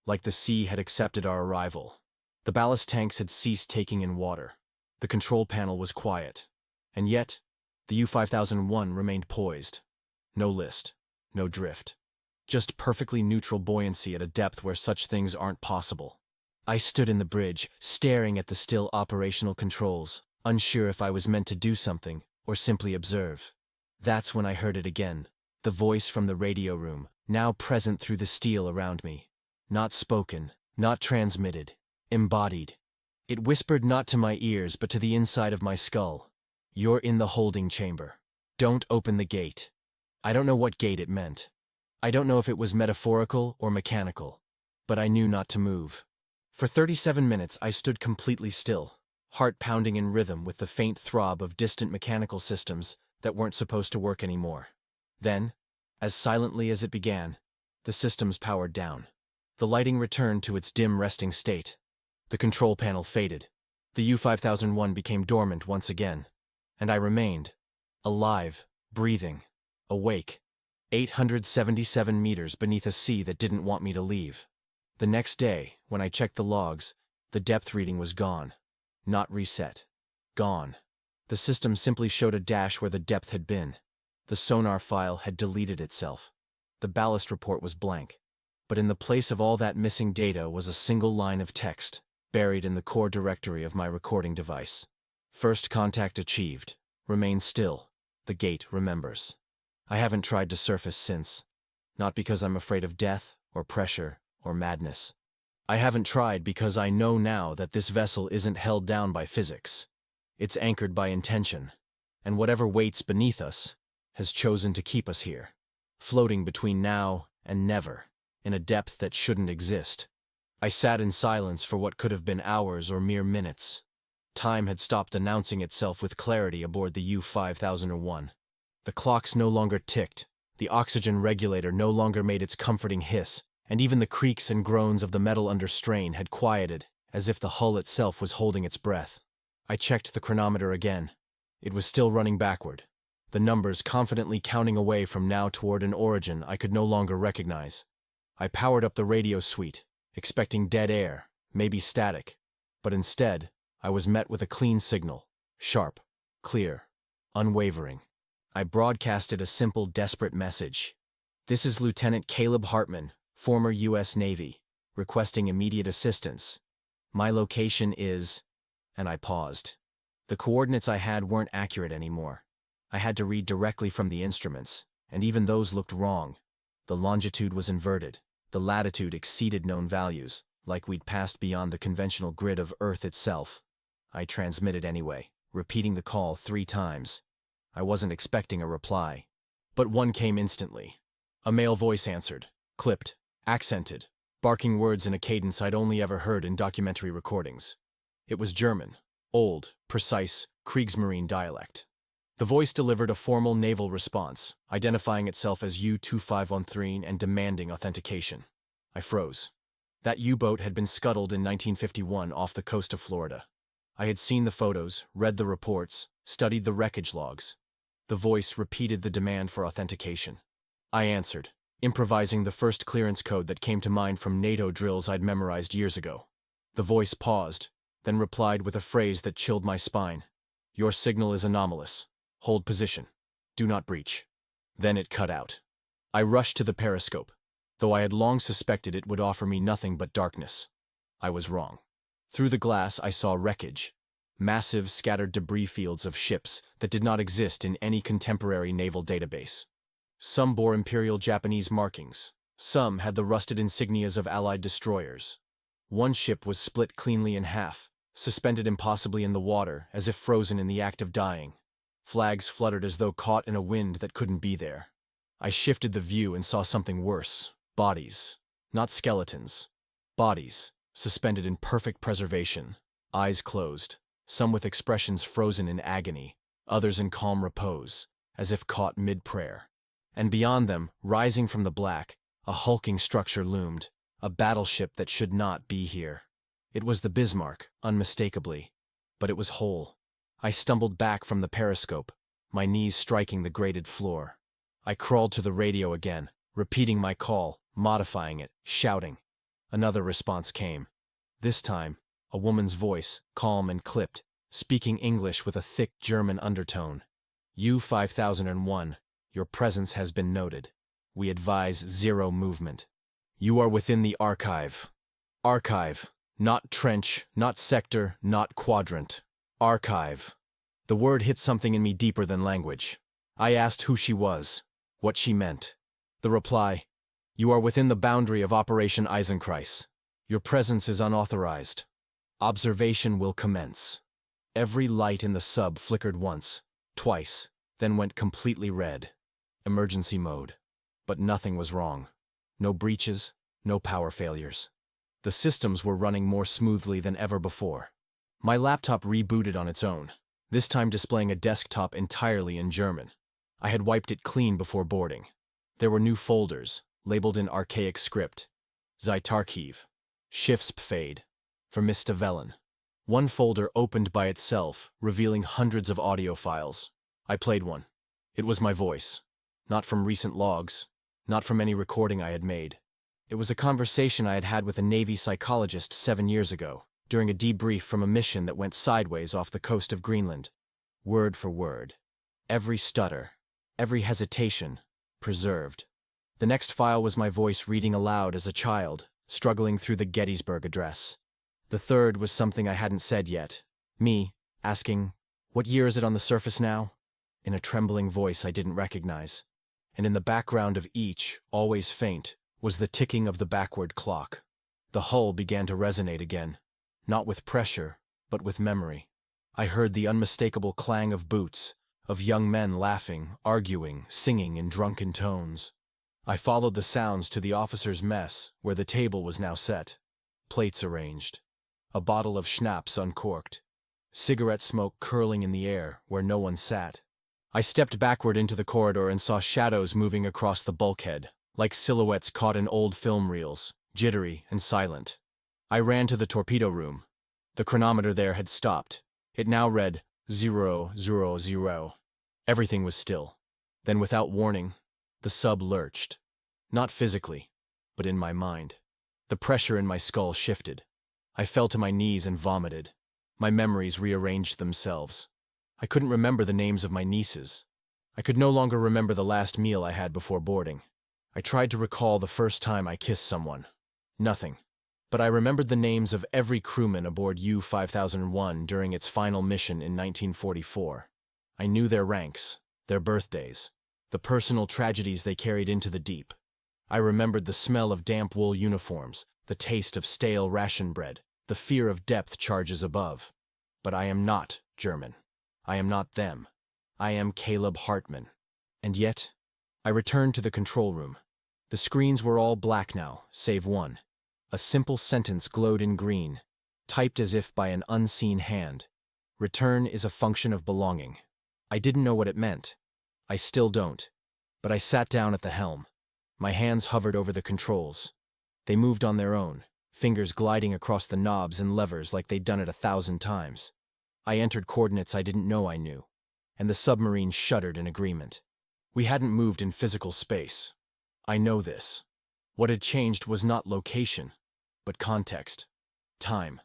Like the sea had accepted our arrival. The ballast tanks had ceased taking in water. The control panel was quiet. And yet, the U-5001 remained poised. No list. No drift. Just perfectly neutral buoyancy at a depth where such things aren't possible. I stood in the bridge, staring at the still operational controls, unsure if I was meant to do something or simply observe. That's when I heard it again, the voice from the radio room, now present through the steel around me. Not spoken, not transmitted, embodied. It whispered not to my ears but to the inside of my skull. You're in the holding chamber. Don't open the gate. I don't know what gate it meant. I don't know if it was metaphorical or mechanical, but I knew not to move. For 37 minutes I stood completely still, heart pounding in rhythm with the faint throb of distant mechanical systems that weren't supposed to work anymore. Then, as silently as it began, the systems powered down. The lighting returned to its dim resting state. The control panel faded. The U-5001 became dormant once again. And I remained, alive, breathing, awake, 877 meters beneath a sea that didn't want me to leave. The next day, when I checked the logs, the depth reading was gone. Not reset. Gone. The system simply showed a dash where the depth had been. The sonar file had deleted itself. The ballast report was blank. But in the place of all that missing data was a single line of text, buried in the core directory of my recording device. First contact achieved. Remain still. The gate remembers. I haven't tried to surface since. Not because I'm afraid of death, or pressure, or madness. I haven't tried because I know now that this vessel isn't held down by physics. It's anchored by intention. And whatever waits beneath us has chosen to keep us here, floating between now and never, in a depth that shouldn't exist. I sat in silence for what could have been hours or mere minutes. Time had stopped announcing itself with clarity aboard the U-5001. The clocks no longer ticked, the oxygen regulator no longer made its comforting hiss, and even the creaks and groans of the metal under strain had quieted, as if the hull itself was holding its breath. I checked the chronometer again. It was still running backward, the numbers confidently counting away from now toward an origin I could no longer recognize. I powered up the radio suite, expecting dead air, maybe static, but instead, I was met with a clean signal, sharp, clear, unwavering. I broadcasted a simple, desperate message. This is Lieutenant Caleb Hartman, former U.S. Navy, requesting immediate assistance. My location is... And I paused. The coordinates I had weren't accurate anymore. I had to read directly from the instruments, and even those looked wrong. The longitude was inverted. The latitude exceeded known values, like we'd passed beyond the conventional grid of Earth itself. I transmitted anyway, repeating the call 3 times. I wasn't expecting a reply. But one came instantly. A male voice answered, clipped, accented, barking words in a cadence I'd only ever heard in documentary recordings. It was German, old, precise, Kriegsmarine dialect. The voice delivered a formal naval response, identifying itself as U-2513 and demanding authentication. I froze. That U-boat had been scuttled in 1951 off the coast of Florida. I had seen the photos, read the reports, studied the wreckage logs. The voice repeated the demand for authentication. I answered, improvising the first clearance code that came to mind from NATO drills I'd memorized years ago. The voice paused, then replied with a phrase that chilled my spine. Your signal is anomalous. Hold position. Do not breach. Then it cut out. I rushed to the periscope, though I had long suspected it would offer me nothing but darkness. I was wrong. Through the glass I saw wreckage, massive scattered debris fields of ships that did not exist in any contemporary naval database. Some bore Imperial Japanese markings, some had the rusted insignias of Allied destroyers. One ship was split cleanly in half, suspended impossibly in the water as if frozen in the act of dying. Flags fluttered as though caught in a wind that couldn't be there. I shifted the view and saw something worse. Bodies. Not skeletons. Bodies, suspended in perfect preservation, eyes closed, some with expressions frozen in agony, others in calm repose, as if caught mid-prayer. And beyond them, rising from the black, a hulking structure loomed, a battleship that should not be here. It was the Bismarck, unmistakably, but it was whole. I stumbled back from the periscope, my knees striking the grated floor. I crawled to the radio again, repeating my call, modifying it, shouting. Another response came. This time, a woman's voice, calm and clipped, speaking English with a thick German undertone. U-5001, your presence has been noted. We advise zero movement. You are within the archive. Archive. Not trench, not sector, not quadrant. Archive. The word hit something in me deeper than language. I asked who she was, what she meant. The reply, you are within the boundary of Operation Eisenkreis. Your presence is unauthorized. Observation will commence. Every light in the sub flickered once, twice, then went completely red. Emergency mode. But nothing was wrong. No breaches, no power failures. The systems were running more smoothly than ever before. My laptop rebooted on its own, this time displaying a desktop entirely in German. I had wiped it clean before boarding. There were new folders, labeled in archaic script. Zeitarchiv. Schiffsbefehl. Vermisste Wellen. One folder opened by itself, revealing hundreds of audio files. I played one. It was my voice. Not from recent logs. Not from any recording I had made. It was a conversation I had had with a Navy psychologist 7 years ago, during a debrief from a mission that went sideways off the coast of Greenland. Word for word. Every stutter, every hesitation, preserved. The next file was my voice reading aloud as a child, struggling through the Gettysburg Address. The third was something I hadn't said yet. Me, asking, what year is it on the surface now? In a trembling voice I didn't recognize. And in the background of each, always faint, was the ticking of the backward clock. The hull began to resonate again, not with pressure, but with memory. I heard the unmistakable clang of boots, of young men laughing, arguing, singing in drunken tones. I followed the sounds to the officers' mess, where the table was now set. Plates arranged. A bottle of schnapps uncorked. Cigarette smoke curling in the air, where no one sat. I stepped backward into the corridor and saw shadows moving across the bulkhead, like silhouettes caught in old film reels, jittery and silent. I ran to the torpedo room. The chronometer there had stopped. It now read 000. Everything was still. Then, without warning, the sub lurched. Not physically, but in my mind. The pressure in my skull shifted. I fell to my knees and vomited. My memories rearranged themselves. I couldn't remember the names of my nieces. I could no longer remember the last meal I had before boarding. I tried to recall the first time I kissed someone. Nothing. But I remembered the names of every crewman aboard U-5001 during its final mission in 1944. I knew their ranks, their birthdays, the personal tragedies they carried into the deep. I remembered the smell of damp wool uniforms, the taste of stale ration bread, the fear of depth charges above. But I am not German. I am not them. I am Caleb Hartman. And yet, I returned to the control room. The screens were all black now, save one. A simple sentence glowed in green, typed as if by an unseen hand. Return is a function of belonging. I didn't know what it meant. I still don't. But I sat down at the helm. My hands hovered over the controls. They moved on their own, fingers gliding across the knobs and levers like they'd done it 1,000 times. I entered coordinates I didn't know I knew, and the submarine shuddered in agreement. We hadn't moved in physical space. I know this. What had changed was not location, but context. Time.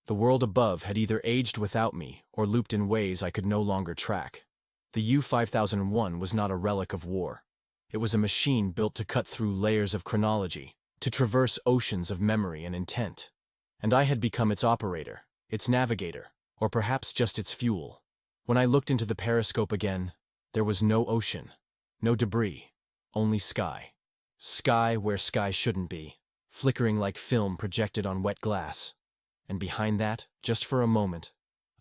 The world above had either aged without me or looped in ways I could no longer track. The U-5001 was not a relic of war. It was a machine built to cut through layers of chronology, to traverse oceans of memory and intent. And I had become its operator, its navigator, or perhaps just its fuel. When I looked into the periscope again, there was no ocean, no debris, only sky. Sky where sky shouldn't be, flickering like film projected on wet glass. And behind that, just for a moment,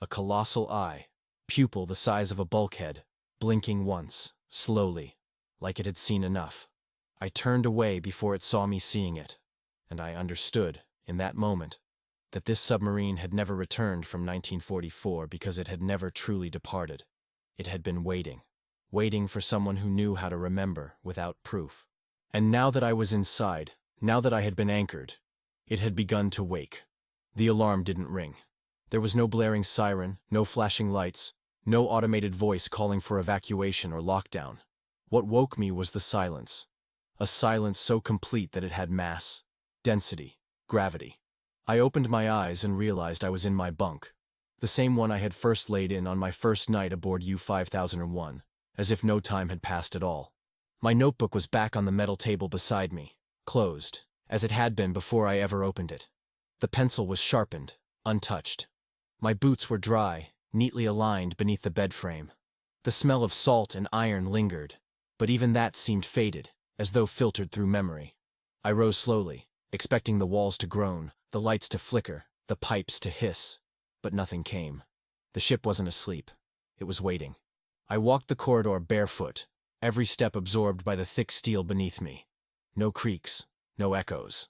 a colossal eye, pupil the size of a bulkhead, blinking once, slowly, like it had seen enough. I turned away before it saw me seeing it, and I understood, in that moment, that this submarine had never returned from 1944 because it had never truly departed. It had been waiting for someone who knew how to remember without proof. And now that I was inside, now that I had been anchored, it had begun to wake. The alarm didn't ring. There was no blaring siren, no flashing lights, no automated voice calling for evacuation or lockdown. What woke me was the silence. A silence so complete that it had mass, density, gravity. I opened my eyes and realized I was in my bunk, the same one I had first laid in on my first night aboard U-5001, as if no time had passed at all. My notebook was back on the metal table beside me, closed, as it had been before I ever opened it. The pencil was sharpened, untouched. My boots were dry, neatly aligned beneath the bed frame. The smell of salt and iron lingered, but even that seemed faded, as though filtered through memory. I rose slowly, expecting the walls to groan, the lights to flicker, the pipes to hiss. But nothing came. The ship wasn't asleep. It was waiting. I walked the corridor barefoot, every step absorbed by the thick steel beneath me. No creaks, no echoes.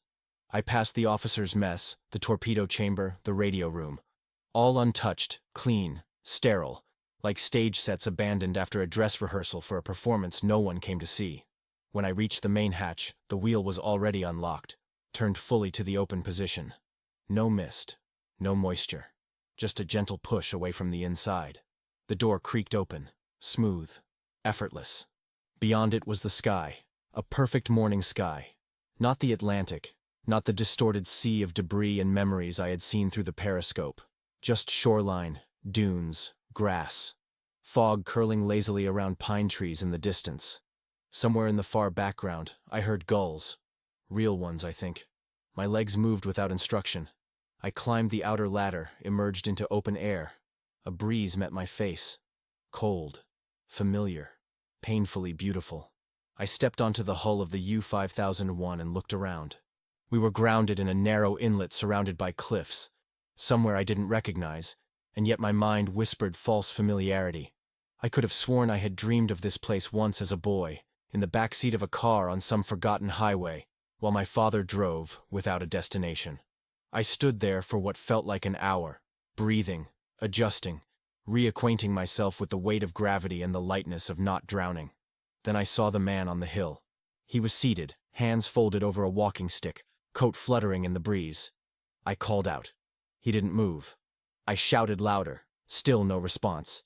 I passed the officer's mess, the torpedo chamber, the radio room. All untouched, clean, sterile, like stage sets abandoned after a dress rehearsal for a performance no one came to see. When I reached the main hatch, the wheel was already unlocked, turned fully to the open position. No mist, no moisture, just a gentle push away from the inside. The door creaked open, smooth, effortless. Beyond it was the sky, a perfect morning sky. Not the Atlantic, not the distorted sea of debris and memories I had seen through the periscope. Just shoreline, dunes, grass, fog curling lazily around pine trees in the distance. Somewhere in the far background, I heard gulls. Real ones, I think. My legs moved without instruction. I climbed the outer ladder, emerged into open air. A breeze met my face. Cold, familiar, painfully beautiful. I stepped onto the hull of the U-5001 and looked around. We were grounded in a narrow inlet surrounded by cliffs, somewhere I didn't recognize, and yet my mind whispered false familiarity. I could have sworn I had dreamed of this place once as a boy, in the backseat of a car on some forgotten highway, while my father drove without a destination. I stood there for what felt like an hour, breathing, adjusting, reacquainting myself with the weight of gravity and the lightness of not drowning. Then I saw the man on the hill. He was seated, hands folded over a walking stick, coat fluttering in the breeze. I called out. He didn't move. I shouted louder, still no response.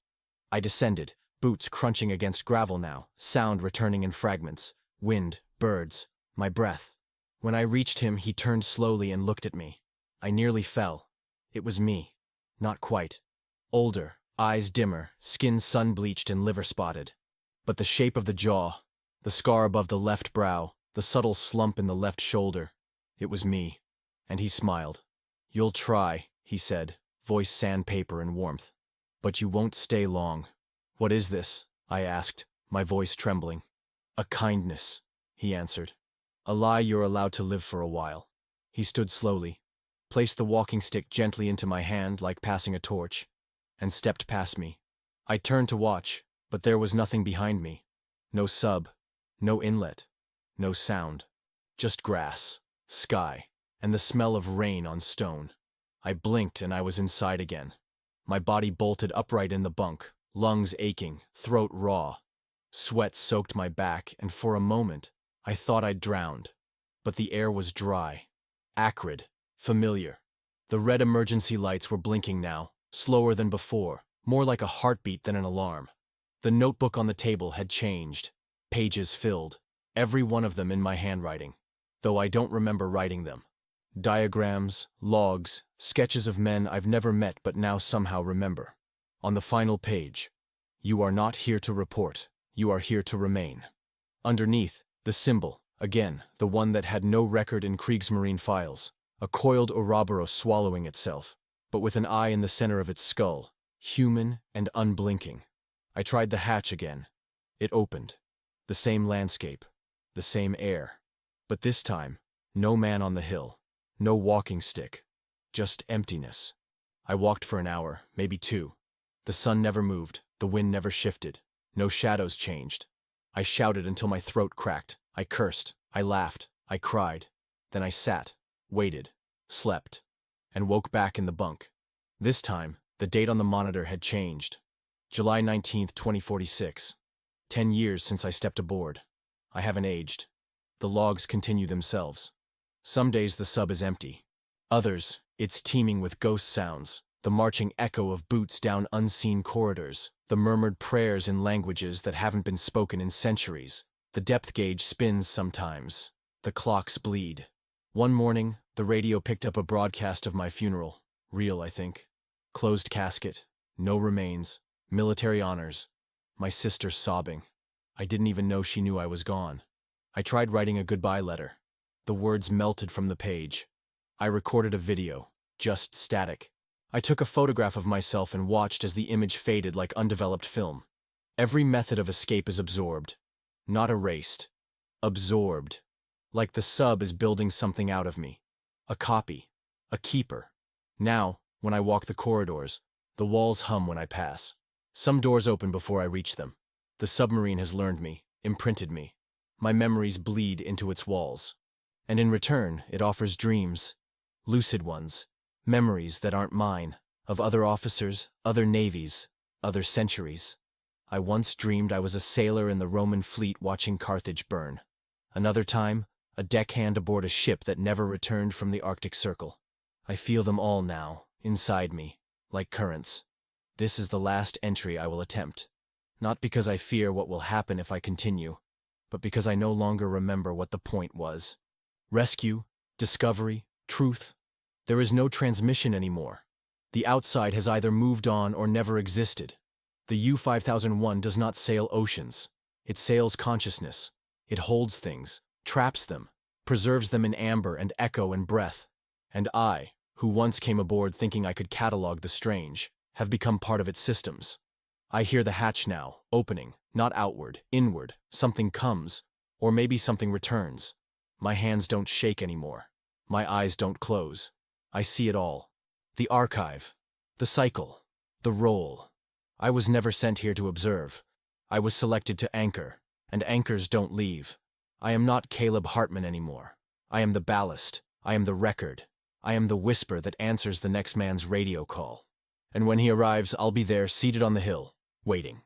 I descended, boots crunching against gravel now, sound returning in fragments, wind, birds, my breath. When I reached him, he turned slowly and looked at me. I nearly fell. It was me. Not quite. Older, eyes dimmer, skin sun-bleached and liver-spotted. But the shape of the jaw, the scar above the left brow, the subtle slump in the left shoulder, it was me. And he smiled. "You'll try," he said, voice sandpaper and warmth. "But you won't stay long." "What is this?" I asked, my voice trembling. "A kindness," he answered. "A lie you're allowed to live for a while." He stood slowly, placed the walking stick gently into my hand like passing a torch, and stepped past me. I turned to watch, But there was nothing behind me. No sub, no inlet, no sound. Just grass, sky, and the smell of rain on stone. I blinked and I was inside again. My body bolted upright in the bunk, lungs aching, throat raw. Sweat soaked my back, and for a moment, I thought I'd drowned. But the air was dry, acrid, familiar. The red emergency lights were blinking now, slower than before, more like a heartbeat than an alarm. The notebook on the table had changed, pages filled, every one of them in my handwriting, though I don't remember writing them. Diagrams, logs, sketches of men I've never met but now somehow remember. On the final page, "You are not here to report, you are here to remain." Underneath, the symbol, again, the one that had no record in Kriegsmarine files, a coiled Ouroboros swallowing itself, but with an eye in the center of its skull, human and unblinking. I tried the hatch again. It opened. The same landscape, the same air. But this time, no man on the hill, no walking stick, just emptiness. I walked for an hour, maybe 2. The sun never moved, the wind never shifted, no shadows changed. I shouted until my throat cracked. I cursed, I laughed, I cried. Then I sat, waited, slept, and woke back in the bunk. This time, the date on the monitor had changed. July 19th, 2046. 10 years since I stepped aboard. I haven't aged. The logs continue themselves. Some days the sub is empty. Others, it's teeming with ghost sounds, the marching echo of boots down unseen corridors, the murmured prayers in languages that haven't been spoken in centuries. The depth gauge spins sometimes. The clocks bleed. One morning, the radio picked up a broadcast of my funeral. Real, I think. Closed casket, no remains, military honors. My sister sobbing. I didn't even know she knew I was gone. I tried writing a goodbye letter. The words melted from the page. I recorded a video, just static. I took a photograph of myself and watched as the image faded like undeveloped film. Every method of escape is absorbed. Not erased. Absorbed. Like the sub is building something out of me. A copy. A keeper. Now, when I walk the corridors, the walls hum when I pass. Some doors open before I reach them. The submarine has learned me, imprinted me. My memories bleed into its walls. And in return, it offers dreams. Lucid ones. Memories that aren't mine. Of other officers, other navies, other centuries. I once dreamed I was a sailor in the Roman fleet watching Carthage burn. Another time, a deckhand aboard a ship that never returned from the Arctic Circle. I feel them all now, inside me, like currents. This is the last entry I will attempt. Not because I fear what will happen if I continue, but because I no longer remember what the point was. Rescue, discovery, truth. There is no transmission anymore. The outside has either moved on or never existed. The U-5001 does not sail oceans. It sails consciousness. It holds things, traps them, preserves them in amber and echo and breath. And I, who once came aboard thinking I could catalog the strange, have become part of its systems. I hear the hatch now, opening, not outward, inward. Something comes, or maybe something returns. My hands don't shake anymore. My eyes don't close. I see it all. The archive, the cycle, the role. I was never sent here to observe. I was selected to anchor, and anchors don't leave. I am not Caleb Hartman anymore. I am the ballast. I am the record. I am the whisper that answers the next man's radio call. And when he arrives, I'll be there, seated on the hill, waiting.